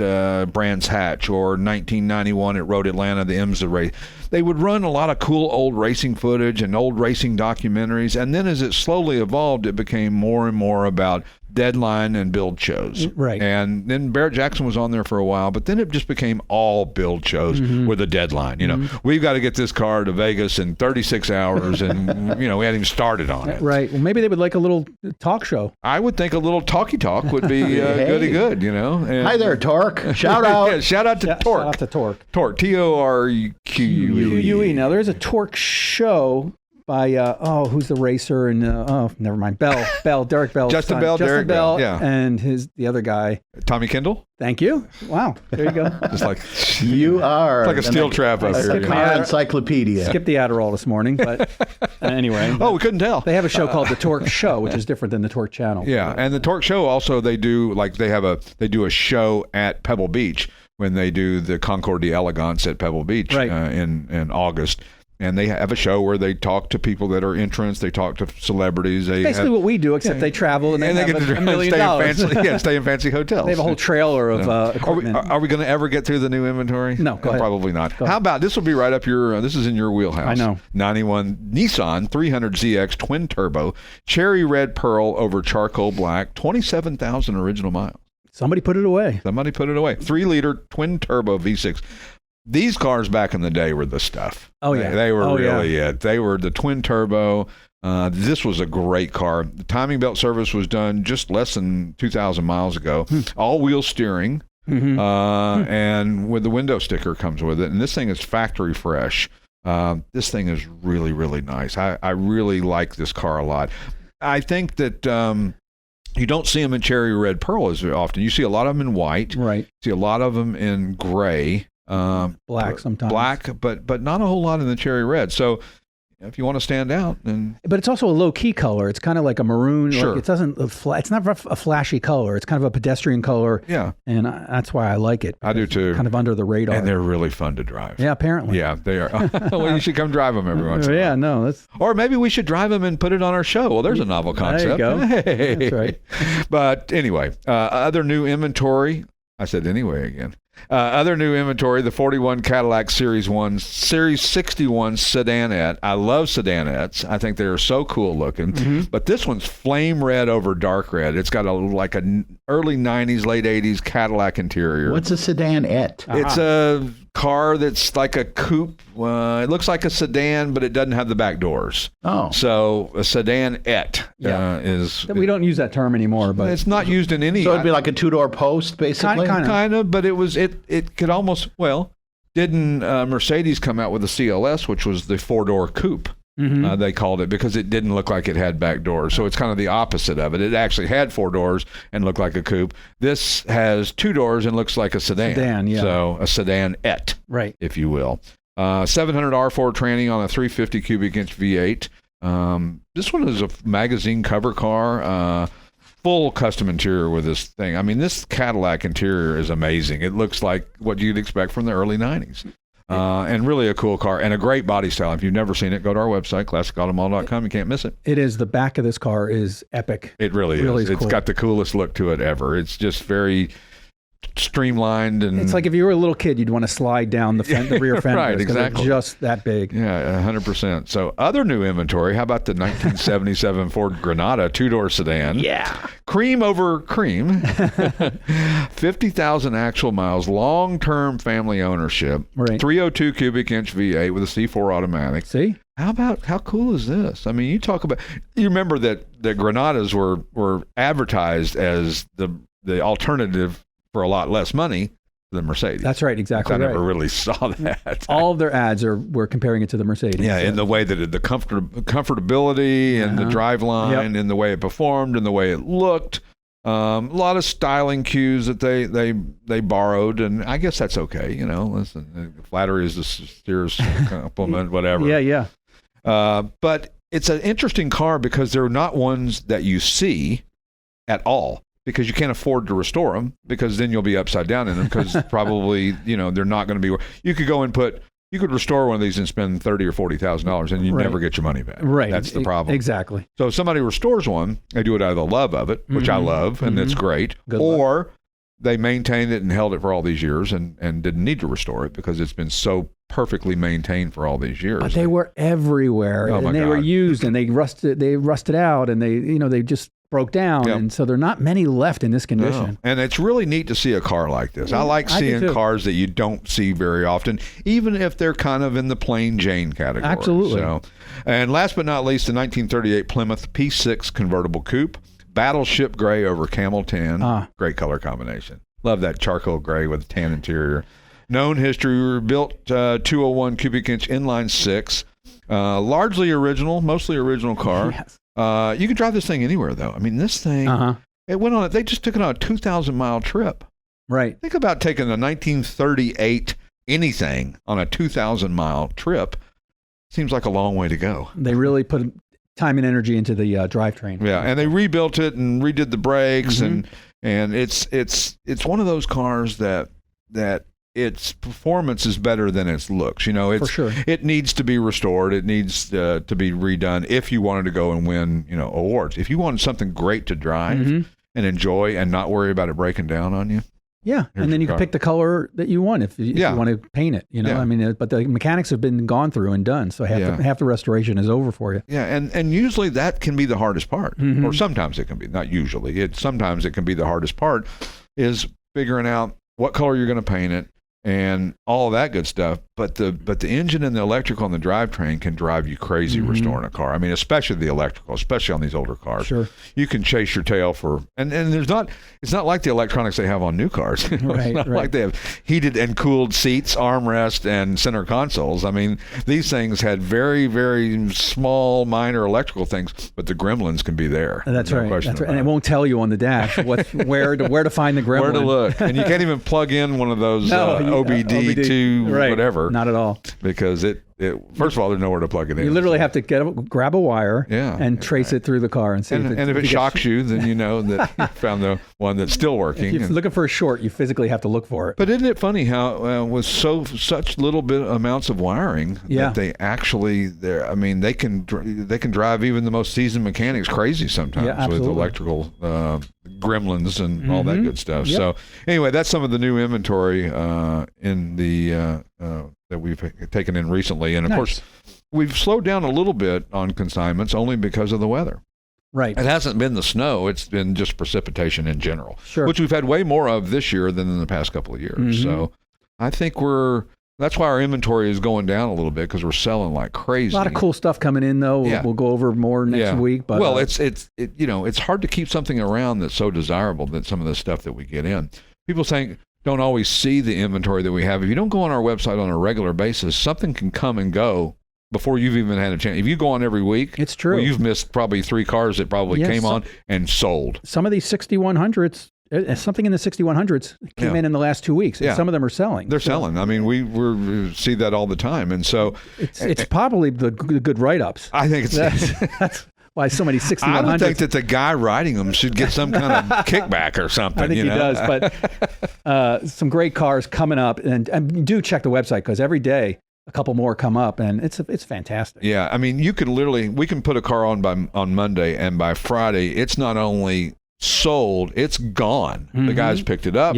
Brands Hatch, or 1991 at Road Atlanta, the IMSA race. They would run a lot of cool old racing footage and old racing documentaries, and then as it slowly evolved, it became more and more about deadline and build shows. Right. And then Barrett-Jackson was on there for a while, but then it just became all build shows with a deadline. We've got to get this car to Vegas in 36 hours, and, we hadn't even started on it. Right. Well, maybe they would like a little talk show. I would think a little talk would be goody good, And, hi there, Torque. Shout out. Yeah, shout out to Torque. Shout out to Torque. Torque. TORQUE. Now, there's a Torque show by, who's the racer? And, never mind. Derek Bell. Justin Bell, Derek Bell. Yeah. And the other guy. Tommy Kendall? Thank you. Wow. There you go. Just like, you are. It's like a steel trap up here. Car encyclopedia. Skipped the Adderall this morning, but anyway. We couldn't tell. They have a show called The Torque Show, which is different than The Torque Channel. Yeah. And the Torque Show also, they do a show at Pebble Beach when they do the Concours d'Elegance at Pebble Beach in August. And they have a show where they talk to people that are entrants. They talk to celebrities. Basically what we do, except they travel and they have $1 million. Stay in fancy hotels. They have a whole trailer of equipment. Are we going to ever get through the new inventory? No, go ahead. Probably not. How about, this will be right up your, this is in your wheelhouse. I know. 91 Nissan 300ZX twin turbo, cherry red pearl over charcoal black, 27,000 original miles. Somebody put it away. 3-liter twin turbo V6. These cars back in the day were the stuff. Oh, yeah. They were really it. They were the twin turbo. This was a great car. The timing belt service was done just less than 2,000 miles ago. All-wheel steering, and with the window sticker comes with it. And this thing is factory fresh. This thing is really, really nice. I really like this car a lot. I think that you don't see them in cherry red pearl as often. You see a lot of them in white. Right. See a lot of them in gray. Black sometimes. Black, but not a whole lot in the cherry red. So if you want to stand out, then. But it's also a low key color. It's kind of like a maroon. Sure. Like it doesn't. It's not a flashy color. It's kind of a pedestrian color. Yeah. And that's why I like it. I do too. Kind of under the radar. And they're really fun to drive. Yeah, apparently. Yeah, they are. Well, you should come drive them every once in a while. Yeah, no, that's. Or maybe we should drive them and put it on our show. Well, there's a novel concept. There you go. Hey. That's right. But anyway, other new inventory. I said anyway again. Other new inventory, the 41 Cadillac Series 61 Sedanette. I love Sedanettes. I think they're so cool looking. But this one's flame red over dark red. It's got like an early 90s, late 80s Cadillac interior. What's a Sedanette? It's a car that's like a coupe. It looks like a sedan, but it doesn't have the back doors. Oh. So a Sedanette is... We don't use that term anymore, but... It's not used in any... So it'd be like a two-door post, basically? Kind of, but it could almost... Well, didn't Mercedes come out with a CLS, which was the four-door coupe? They called it, because it didn't look like it had back doors. So it's kind of the opposite of it. It actually had four doors and looked like a coupe. This has two doors and looks like a sedan. So a sedanette, right, if you will. 700 R4 tranny on a 350 cubic inch V8. This one is a magazine cover car. Full custom interior with this thing. I mean, this Cadillac interior is amazing. It looks like what you'd expect from the early 90s. And really a cool car and a great body style. If you've never seen it, go to our website, classicautomall.com. You can't miss it. It is. The back of this car is epic. It really is. It's got the coolest look to it ever. It's just very streamlined, and it's like if you were a little kid, you'd want to slide down the rear fenders. Right, exactly. They're just that big. Yeah, 100%. So other new inventory, how about the 1977 Ford Granada two-door sedan? Yeah. Cream over cream. 50,000 actual miles, long-term family ownership. Right. 302 cubic inch V8 with a C4 automatic. See? How cool is this? I mean, you remember that the Granadas were advertised as the alternative for a lot less money than Mercedes. That's right, exactly. I never really saw that. All of their ads were comparing it to the Mercedes. Yeah, in the way that the comfortability and the drive line, and the way it performed and the way it looked. A lot of styling cues that they borrowed, and I guess that's okay. Listen, flattery is the sincerest compliment, whatever. Yeah. But it's an interesting car because they're not ones that you see at all, because you can't afford to restore them, because then you'll be upside down in them, because probably, they're not going to be. You could restore one of these and spend $30,000 or $40,000 and you never get your money back. Right. That's the problem. Exactly. So if somebody restores one, they do it out of the love of it, which I love, and it's great. Good or luck. They maintained it and held it for all these years and didn't need to restore it because it's been so perfectly maintained for all these years. But they were everywhere, and they were used, and they rusted out, and they just broke down, and so there are not many left in this condition. No. And it's really neat to see a car like this. I like seeing cars that you don't see very often, even if they're kind of in the plain Jane category. Absolutely. So, and last but not least, the 1938 Plymouth P6 convertible coupe, battleship gray over camel tan. Great color combination. Love that charcoal gray with a tan interior. Known history, we were built 201 cubic inch inline six, largely original, mostly original car. Yes. You can drive this thing anywhere, though. I mean, this thing, it went on. They just took it on a 2,000-mile trip. Right. Think about taking a 1938 anything on a 2,000-mile trip. Seems like a long way to go. They really put time and energy into the drivetrain. Yeah, and they rebuilt it and redid the brakes, and it's one of those cars that its performance is better than its looks. For sure. It needs to be restored. It needs to be redone if you wanted to go and win, awards. If you wanted something great to drive and enjoy and not worry about it breaking down on you. Yeah, and then you can pick the color that you want if you want to paint it. I mean, but the mechanics have been gone through and done, so half the restoration is over for you. Yeah, and usually that can be the hardest part, or sometimes it can be. Not usually. Sometimes it can be the hardest part is figuring out what color you're going to paint it and all of that good stuff. But the engine and the electrical and the drivetrain can drive you crazy restoring a car. I mean, especially the electrical, especially on these older cars. Sure. You can chase your tail for, and it's not like the electronics they have on new cars. Right, it's not like they have heated and cooled seats, armrest, and center consoles. I mean, these things had very, very small, minor electrical things, but the gremlins can be there. That's right. That's right. And it won't tell you on the dash where to find the gremlin. Where to look. And you can't even plug in one of those OBD2 whatever. Not at all. Because it first of all, there's nowhere to plug it in. You literally have to grab a wire and trace it through the car and see if it shocks you, then you know that you found the one that's still working. If you're looking for a short, you physically have to look for it. But isn't it funny how with such little bit amounts of wiring that they actually they can drive even the most seasoned mechanics crazy sometimes with electrical gremlins and all that good stuff. Yep. So anyway, that's some of the new inventory in the that we've taken in recently. And of course, we've slowed down a little bit on consignments only because of the weather. Right. It hasn't been the snow. It's been just precipitation in general, which we've had way more of this year than in the past couple of years. So I think that's why our inventory is going down a little bit, because we're selling like crazy. A lot of cool stuff coming in, though. We'll go over more next week. But it's hard to keep something around that's so desirable than some of the stuff that we get in. People don't always see the inventory that we have. If you don't go on our website on a regular basis, something can come and go before you've even had a chance. If you go on every week, it's true. Well, you've missed probably 3 cars that probably came on and sold. Some of these 6100s, something in the 6100s came in the last 2 weeks. And some of them are selling. They're selling. I mean, we see that all the time. And so it's probably the good write-ups. I think it's why so many 6100s. I don't think that the guy writing them should get some kind of kickback or something. I think he does, but some great cars coming up, and do check the website because every day a couple more come up, and it's fantastic. Yeah, I mean, we can put a car on Monday, and by Friday, it's not only sold, it's gone. The guys picked it up,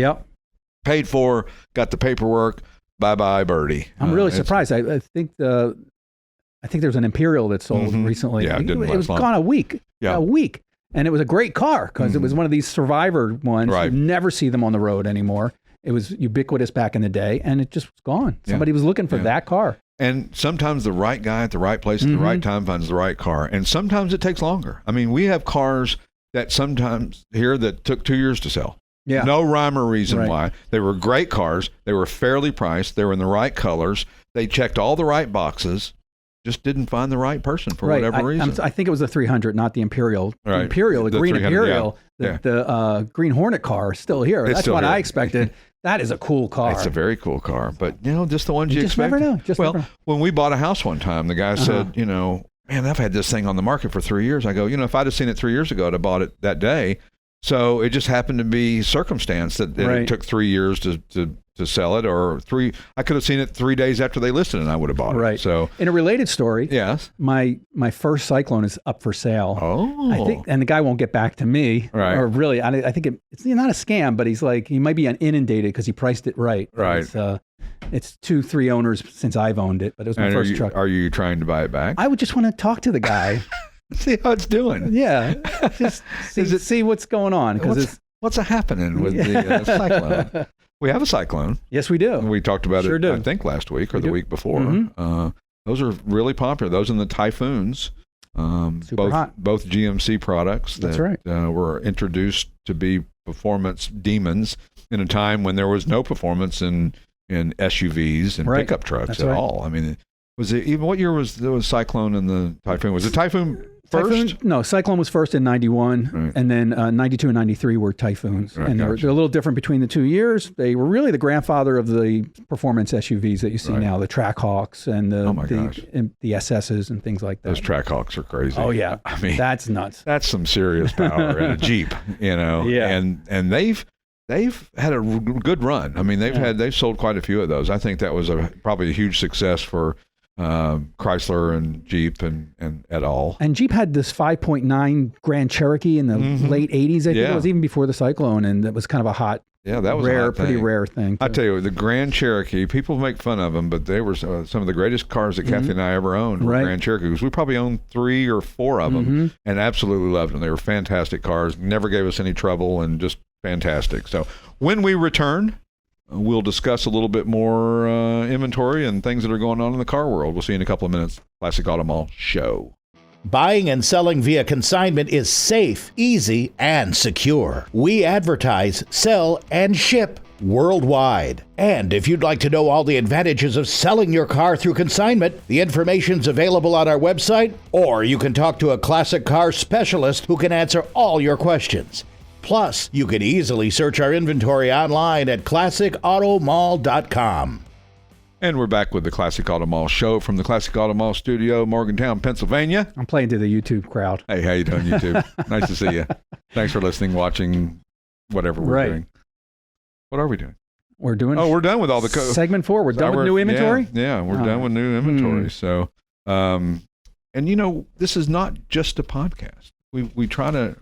paid for, got the paperwork. Bye-bye, birdie. I'm really surprised. I think there was an Imperial that sold recently. Yeah, it was gone a week. Yeah. A week. And it was a great car because it was one of these Survivor ones. Right. You never see them on the road anymore. It was ubiquitous back in the day, and it just was gone. Somebody was looking for that car. And sometimes the right guy at the right place at the right time finds the right car. And sometimes it takes longer. I mean, we have cars that sometimes here that took 2 years to sell. Yeah. No rhyme or reason why. They were great cars. They were fairly priced. They were in the right colors. They checked all the right boxes. Just didn't find the right person for whatever reason. I think it was the 300, not the Imperial. Right. The Imperial, the green Imperial, yeah. The Green Hornet car is still here. That's what I expected. That is a cool car. It's a very cool car. But, just the ones you just expect. Never know. Just never know. When we bought a house one time, the guy said, man, I've had this thing on the market for 3 years. I go, if I'd have seen it 3 years ago, I'd have bought it that day. So it just happened to be circumstance that it took 3 years to sell it, or I could have seen it 3 days after they listed it and I would have bought it. So in a related story, yes, my first Cyclone is up for sale. Oh. I think, and the guy won't get back to me. Right. Or really, I think it's not a scam, but he's like, he might be inundated because he priced it right. Right. It's 2-3 owners since I've owned it, but it was my first truck. Are you trying to buy it back? I would just want to talk to the guy. See how it's doing. Yeah. Just see what's going on. What's happening with the Cyclone? We have a Cyclone. Yes, we do. We talked about it, do. I think, last week or the week before. Those are really popular. Those and the Typhoons. Super hot. Both GMC products that were introduced to be performance demons in a time when there was no performance in SUVs and pickup trucks at all. I mean, what year was the Cyclone and the Typhoon? Was the Typhoon first? No, Cyclone was first in 91, and then 92 and 93 were Typhoons. And they're a little different between the 2 years. They were really the grandfather of the performance SUVs that you see now, the Trackhawks and the SSs and things like that. Those Trackhawks are crazy. Oh, yeah. I mean, that's nuts. That's some serious power in a Jeep, Yeah. And they've had a good run. I mean, they've sold quite a few of those. I think that was probably a huge success for Chrysler and Jeep and et al. And Jeep had this 5.9 Grand Cherokee in the late 80s. I think it was even before the Cyclone, and that was kind of a hot, that was pretty rare thing. I tell you, the Grand Cherokee, people make fun of them, but they were some of the greatest cars that Kathy and I ever owned were Grand Cherokees. We probably owned 3 or 4 of them and absolutely loved them. They were fantastic cars, never gave us any trouble, and just fantastic. So when we return, we'll discuss a little bit more inventory and things that are going on in the car world. We'll see you in a couple of minutes. Classic Auto Mall Show. Buying and selling via consignment is safe, easy, and secure. We advertise, sell, and ship worldwide. And if you'd like to know all the advantages of selling your car through consignment, the information's available on our website, or you can talk to a classic car specialist who can answer all your questions. Plus, you can easily search our inventory online at classicautomall.com. And we're back with the Classic Auto Mall Show from the Classic Auto Mall Studio, Morgantown, Pennsylvania. I'm playing to the YouTube crowd. Hey, how you doing, YouTube? Nice to see you. Thanks for listening, watching, whatever we're doing. What are we doing? We're doing. We're done with all the segment 4. We're done with new inventory. Yeah, we're done with new inventory. So, and this is not just a podcast. We try to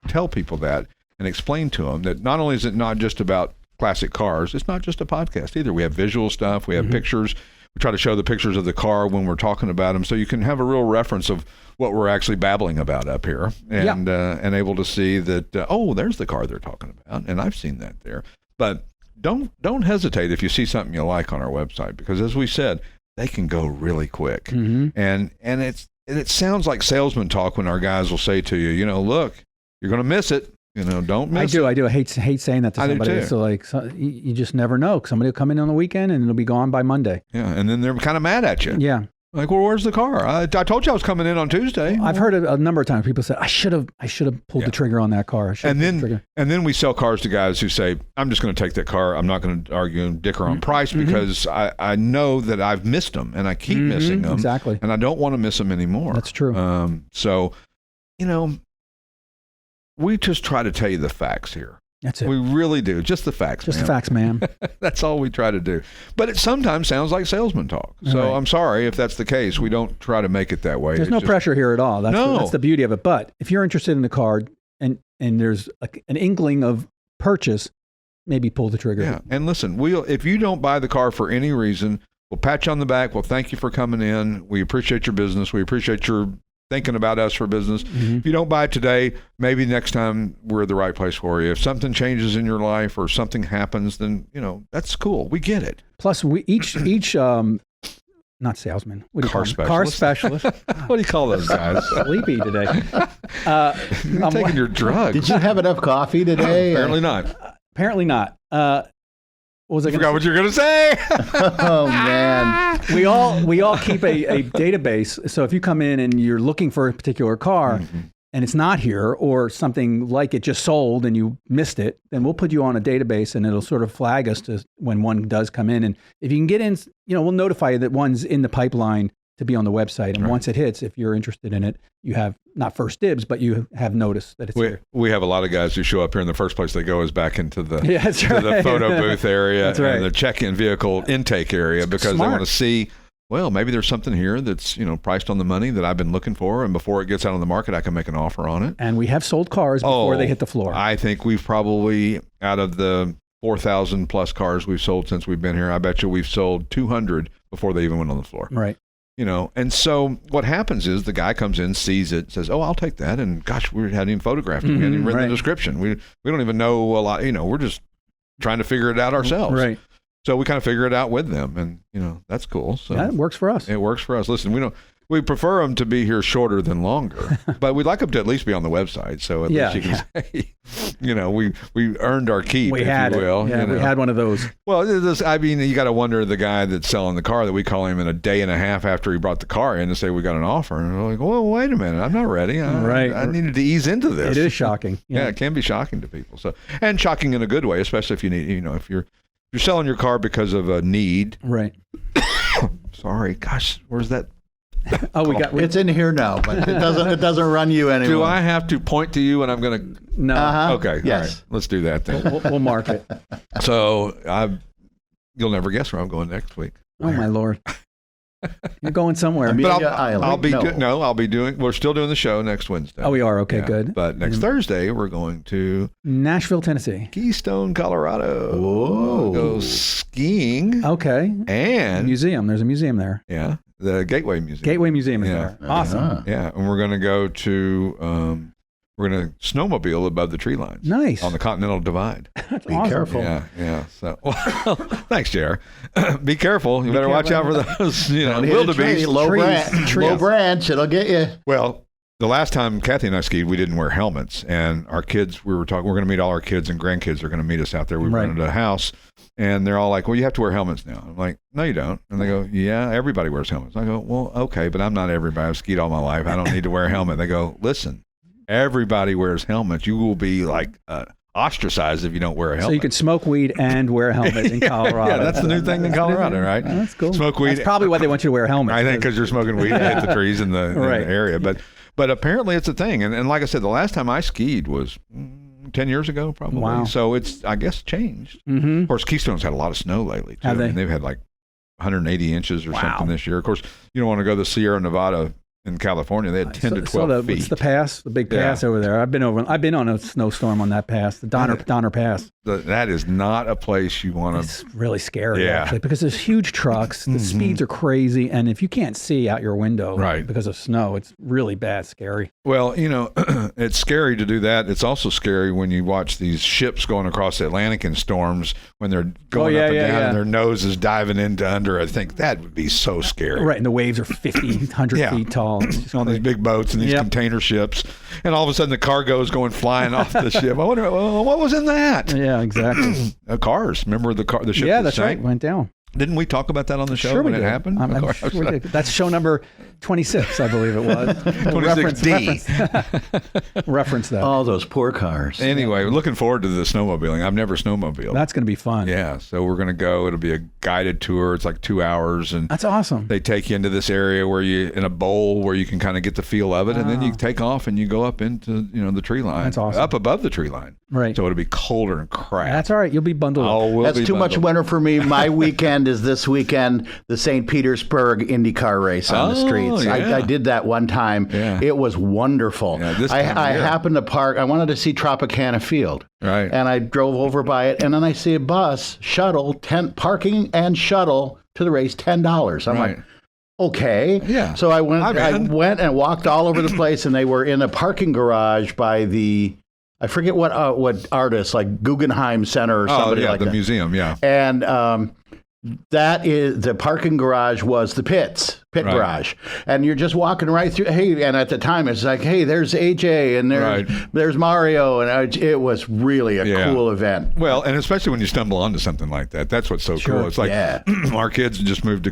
tell people that and explain to them that not only is it not just about classic cars, it's not just a podcast either. We have visual stuff, we have pictures. We try to show the pictures of the car when we're talking about them, so you can have a real reference of what we're actually babbling about up here, and able to see that there's the car they're talking about, and I've seen that there. But don't hesitate if you see something you like on our website, because as we said, they can go really quick, and it sounds like salesman talk when our guys will say to you, look, you're going to miss it. Don't miss it. I do. I hate saying that to somebody. So you just never know. Somebody will come in on the weekend and it'll be gone by Monday. Yeah, and then they're kind of mad at you. Yeah. Like, well, where's the car? I told you I was coming in on Tuesday. I've heard a number of times people say, I should have pulled the trigger on that car. And then we sell cars to guys who say, I'm just going to take that car. I'm not going to argue and dicker on price because I know that I've missed them and I keep missing them. Exactly. And I don't want to miss them anymore. That's true. So we just try to tell you the facts here. That's it. We really do. Just the facts, Just the facts, ma'am. That's all we try to do. But it sometimes sounds like salesman talk. So Right. I'm sorry if that's the case. We don't try to make it that way. There's no pressure here at all. That's the beauty of it. But if you're interested in the car and there's an inkling of purchase, maybe pull the trigger. Yeah. And listen, if you don't buy the car for any reason, we'll pat you on the back. We'll thank you for coming in. We appreciate your business. We appreciate your thinking about us for business. Mm-hmm. If you don't buy it today, maybe next time we're the right place for you. If something changes in your life or something happens, then, that's cool. We get it. Plus, we each not salesman. What do you Car call them? Car specialist. What do you call those guys? Sleepy today. You're taking your drugs. Did you have enough coffee today? Apparently not. Apparently not. What was I I forgot what you were going to say. Oh man, we all keep a database. So if you come in and you're looking for a particular car and it's not here, or something like it just sold and you missed it, then we'll put you on a database and it'll sort of flag us to when one does come in. And if you can get in, we'll notify you that one's in the pipeline to be on the website. And once it hits, if you're interested in it, you have not first dibs, but you have noticed that it's here. We have a lot of guys who show up here, and the first place they go is back into the, that's to the right. photo booth area That's right. and the check-in vehicle intake area, because they want to see, well, maybe there's something here that's, priced on the money that I've been looking for, and before it gets out on the market, I can make an offer on it. And we have sold cars before they hit the floor. I think we've probably, out of the 4,000 plus cars we've sold since we've been here, I bet you we've sold 200 before they even went on the floor. Right. And so what happens is the guy comes in, sees it, says, "Oh, I'll take that." And gosh, we hadn't even photographed it. We hadn't even written the description. We don't even know a lot. We're just trying to figure it out ourselves. Right. So we kind of figure it out with them, and that's cool. So that works for us. It works for us. Listen, we prefer them to be here shorter than longer, but we'd like them to at least be on the website. So at least you can say, we earned our keep, We if had you it. will. Yeah, we had one of those. Well, you got to wonder the guy that's selling the car that we call him in a day and a half after he brought the car in to say we got an offer, and we're like, well, wait a minute, I'm not ready. I needed to ease into this. It is shocking. Yeah, it can be shocking to people. So, and shocking in a good way, especially if you need, if you're selling your car because of a need. Right. Sorry, gosh, where's that? it's in here now, but it doesn't run you anymore. Do I have to point to you and I'm going to? No. Okay. Yes. All right. Let's do that then. We'll mark it. So you'll never guess where I'm going next week. Oh my Lord. You're going somewhere. Amelia Island. I'll be doing. We're still doing the show next Wednesday. Oh, we are. Okay, good. But next Thursday we're going to Nashville, Tennessee, Keystone, Colorado. Whoa. Go skiing. Okay. And museum. There's a museum there. Yeah, the Gateway Museum. Gateway Museum is there. Awesome. Yeah, and we're going to go to. We're going to snowmobile above the tree lines. Nice. On the Continental Divide. That's Be awesome. careful. Yeah. So, thanks, JR. Be careful. You better watch out for those, wildebeest. Low branch, it'll get you. Well, the last time Kathy and I skied, we didn't wear helmets, and our kids, we're going to meet all our kids and grandkids are going to meet us out there. We rented a house, and they're all like, "Well, you have to wear helmets now." I'm like, "No, you don't." And they go, "Yeah, everybody wears helmets." I go, "Well, okay, but I'm not everybody. I've skied all my life. I don't need to wear a helmet." They go, "Listen, everybody wears helmets. You will be like ostracized if you don't wear a helmet." So you could smoke weed and wear a helmet in Colorado. Yeah, that's the new thing in Colorado, right? That's cool. Smoke weed. That's probably why they want you to wear a helmet. I think because you're smoking weed and hit the trees in the area. Right. But apparently it's a thing. And like I said, the last time I skied was 10 years ago, probably. Wow. So it's, I guess, changed. Mm-hmm. Of course, Keystone's had a lot of snow lately, too. Have they? I mean, they've had like 180 inches or something this year. Of course, you don't want to go to the Sierra Nevada in California. They had 10 to 12 feet. It's the pass, the big pass over there. I've been on a snowstorm on that pass, the Donner Pass. That is not a place you want to. It's really scary, actually, because there's huge trucks. The speeds are crazy, and if you can't see out your window because of snow, it's really bad, scary. Well, it's scary to do that. It's also scary when you watch these ships going across the Atlantic in storms when they're going up and down and their nose is diving into under. I think that would be so scary. Right, and the waves are 50, 100 feet tall. On these big boats and these container ships, and all of a sudden the cargo is going flying off the ship. I wonder, what was in that? Yeah, exactly. Cars. Remember the ship? Yeah, that's right. Went down. Didn't we talk about that on the show when it happened? I'm sure we did. That's show number 26, I believe it was. 26D. Reference that. All those poor cars. Anyway, looking forward to the snowmobiling. I've never snowmobiled. That's going to be fun. Yeah, so we're going to go. It'll be a guided tour. It's like 2 hours. And that's awesome. They take you into this area where you, in a bowl where you can kind of get the feel of it. And then you take off and you go up into, the tree line. That's awesome. Up above the tree line. Right. So it'll be colder and crap. That's all right. You'll be bundled up. That's too much winter for me. My weekend is this weekend, the St. Petersburg IndyCar race on the streets. Yeah. I did that one time. Yeah. It was wonderful. Yeah, I happened to park. I wanted to see Tropicana Field. Right. And I drove over by it, and then I see a bus, shuttle, parking and shuttle to the race, $10. I'm like, okay. Yeah. So I went and walked all over the place, and they were in a parking garage by the, I forget what artist, like Guggenheim Center or somebody like that. The museum, yeah. And that is, the parking garage was the pit garage. And you're just walking right through. Hey, and at the time it's like, hey, there's AJ and there's Mario. And it was really a cool event. Well, and especially when you stumble onto something like that. That's what's so cool. It's like our kids just moved to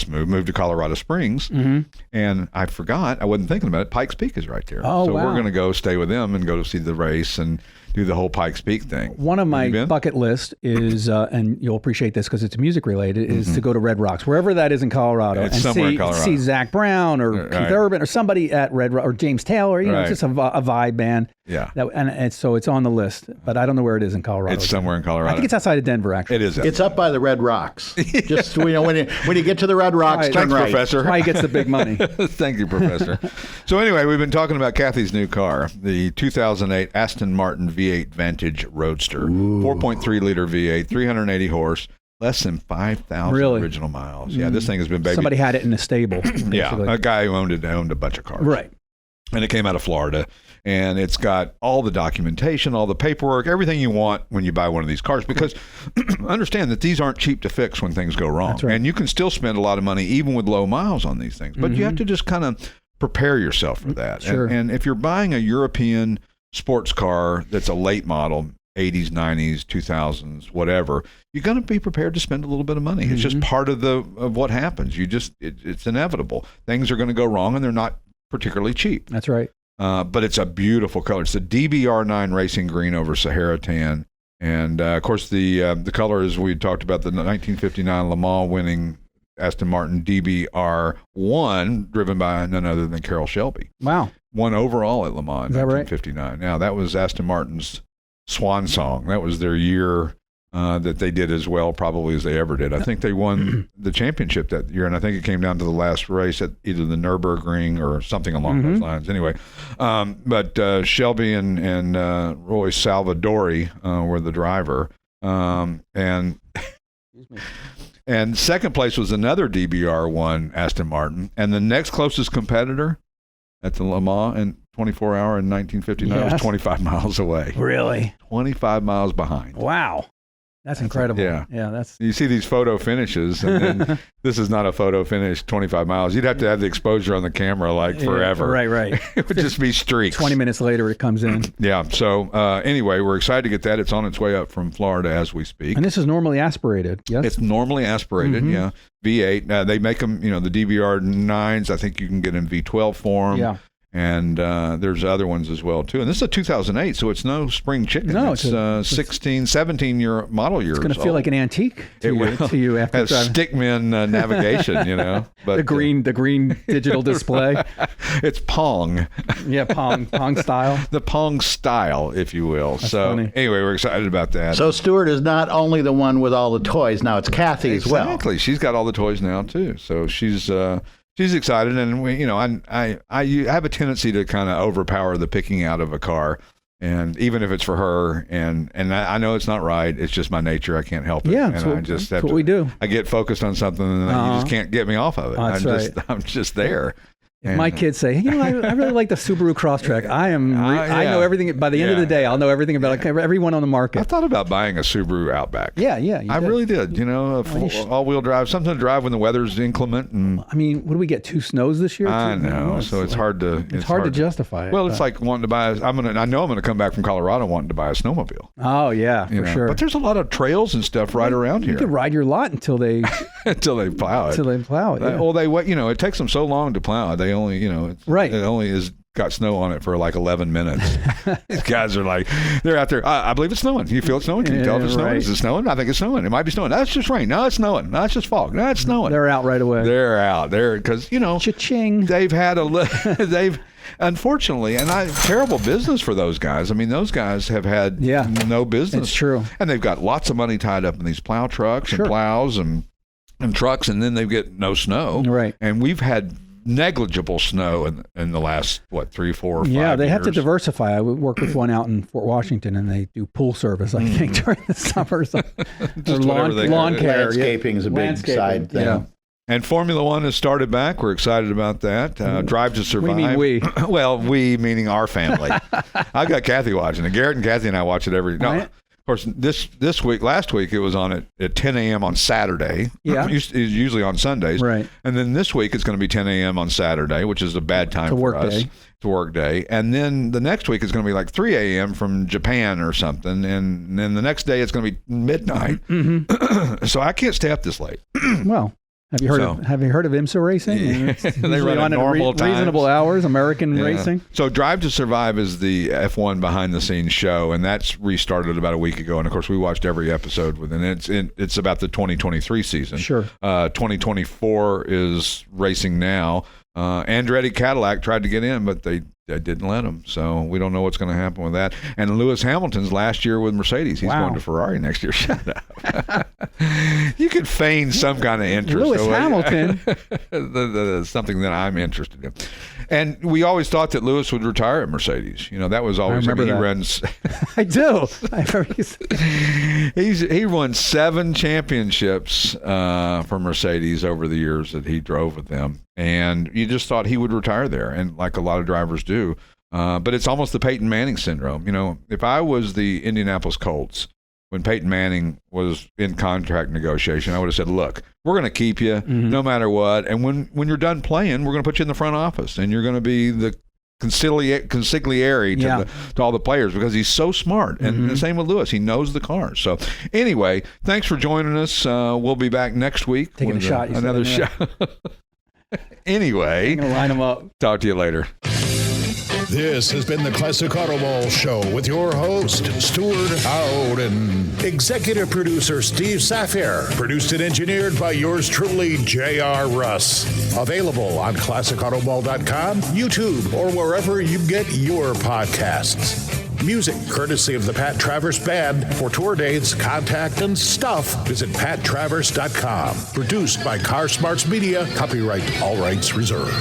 moved to Colorado Springs. Mm-hmm. And I forgot, I wasn't thinking about it. Pikes Peak is right there. Oh, so wow. we're going to go stay with them and go to see the race and do the whole Pikes Peak thing. One of my bucket list is, and you'll appreciate this because it's music related, is to go to Red Rocks, wherever that is in Colorado, It's and somewhere in Colorado. see Zach Brown or Keith Urban or somebody at Red Rocks or James Taylor. It's just a vibe band. Yeah. So it's on the list, but I don't know where it is in Colorado. It's somewhere in Colorado. I think it's outside of Denver, actually. It is. It's up by the Red Rocks. Just when you get to the Red Rocks, turn Thanks, right. Professor. That's why he gets the big money. Thank you, Professor. So anyway, we've been talking about Kathy's new car, the 2008 Aston Martin V8 Vantage Roadster. 4.3 liter V8, 380 horse, less than 5,000 original miles. Yeah, this thing has been baby. Somebody had it in a stable. Yeah, a guy who owned a bunch of cars. Right. And it came out of Florida, and it's got all the documentation, all the paperwork, everything you want when you buy one of these cars. Because understand that these aren't cheap to fix when things go wrong. That's right. And you can still spend a lot of money even with low miles on these things. But you have to just kind of prepare yourself for that. Sure. And if you're buying a European sports car that's a late model, 80s, 90s, 2000s, whatever, you're going to be prepared to spend a little bit of money. It's just part of what happens. It's inevitable. Things are going to go wrong, and they're not particularly cheap. That's right. But it's a beautiful color. It's the DBR9 Racing Green over Sahara Tan. And, of course, the color is, we talked about the 1959 Le Mans winning Aston Martin DBR1, driven by none other than Carroll Shelby. Wow. Won overall at Le Mans in 1959. Right? Now, that was Aston Martin's swan song. That was their year that they did as well probably as they ever did. I think they won the championship that year, and I think it came down to the last race at either the Nürburgring or something along those lines. Anyway, but Shelby and Roy Salvadori were the driver. And second place was another DBR1 Aston Martin, and the next closest competitor at the Le Mans in 24 hour in 1959 was 25 miles away. Really? 25 miles behind. Wow. That's incredible. Yeah. That's. You see these photo finishes, and then this is not a photo finish 25 miles. You'd have to have the exposure on the camera like forever. Right. It would just be streaks. 20 minutes later, it comes in. Yeah. So anyway, we're excited to get that. It's on its way up from Florida as we speak. And this is normally aspirated, yes? It's normally aspirated, yeah. V8. They make them, the DBR9s, I think you can get in V12 form. Yeah. And there's other ones as well, too. And this is a 2008, so it's no spring chicken. No, it's 16, 17-year model years. It's going to feel like an antique to you after has Stickman navigation, But the green digital display. It's Pong. Yeah, Pong style. The Pong style, if you will. That's so funny. Anyway, we're excited about that. So Stewart is not only the one with all the toys. Now it's Kathy as well. Exactly. She's got all the toys now, too. So she's excited, and we, I have a tendency to kind of overpower the picking out of a car, and even if it's for her, and I know it's not right. It's just my nature. I can't help it. Yeah, and that's what we do. I get focused on something, and you just can't get me off of it. That's right. I'm just there. If my kids say, hey, I really like the Subaru Crosstrek. I know everything. By the end of the day, I'll know everything about everyone on the market. I thought about buying a Subaru Outback. Yeah. I really did. All-wheel drive, something to drive when the weather's inclement. And I mean, what do we get? 2 snows this year? I know. So it's hard to. It's hard to justify it. Well, it's like wanting to buy. I know I'm going to come back from Colorado wanting to buy a snowmobile. Oh yeah, for sure. But there's a lot of trails and stuff right around here. You could ride your lot until they plow it. Until they plow it. Well, it takes them so long to plow it. They only, it only is got snow on it for like 11 minutes. These guys are like, they're out there. I believe it's snowing. You feel it's snowing? Can you tell if it's snowing? Is it snowing? I think it's snowing. It might be snowing. No, it's just rain. No, it's snowing. No, it's just fog. No, it's snowing. They're out right away. They're out there because Cha-ching. They've had unfortunately, terrible business for those guys. I mean, those guys have had no business. It's true. And they've got lots of money tied up in these plow trucks and plows and trucks, and then they get no snow. Right. And we've had negligible snow in the last 3, 4, or 5 years. They have to years. diversify. I work with one out in Fort Washington, and they do pool service, I think, during the summer. So lawn care. Landscaping is a big side thing. Yeah. And Formula One has started back. We're excited about that. Drive to Survive. We mean we. Well, we meaning our family. I've got Kathy watching it. Garrett and Kathy and I watch it every. No, of course, last week it was on at 10 a.m. on Saturday. Yeah, it's usually on Sundays. Right. And then this week it's going to be 10 a.m. on Saturday, which is a bad time for us. It's a work day. And then the next week is going to be like 3 a.m. from Japan or something. And then the next day it's going to be midnight. Mm-hmm. So I can't stay up this late. Well. Have you heard of IMSA racing? Yeah. They run at normal times. Reasonable hours, American racing. So Drive to Survive is the F1 behind the scenes show, and that's restarted about a week ago. And of course, we watched every episode with it. And it's about the 2023 season. Sure. 2024 is racing now. Andretti Cadillac tried to get in, but they didn't let him. So we don't know what's going to happen with that. And Lewis Hamilton's last year with Mercedes. He's going to Ferrari next year. Shut up. You could feign some kind of interest. Lewis Hamilton. Something that I'm interested in. And we always thought that Lewis would retire at Mercedes. That was always. I remember he runs. I do. He won 7 championships for Mercedes over the years that he drove with them. And you just thought he would retire there, and like a lot of drivers do. But it's almost the Peyton Manning syndrome. If I was the Indianapolis Colts when Peyton Manning was in contract negotiation, I would have said, look, we're going to keep you no matter what. And when you're done playing, we're going to put you in the front office, and you're going to be the consigliere to all the players because he's so smart. And the same with Lewis. He knows the cars. So anyway, thanks for joining us. We'll be back next week. Taking with a shot. Another shot. Anyway, I'm going to line them up. Talk to you later. This has been the Classic Auto Mall Show with your host, Stewart Howden. Executive producer, Steve Safir. Produced and engineered by yours truly, J.R. Russ. Available on ClassicAutomall.com, YouTube, or wherever you get your podcasts. Music courtesy of the Pat Travers Band. For tour dates, contact, and stuff, visit PatTravers.com. Produced by Car Smarts Media. Copyright all rights reserved.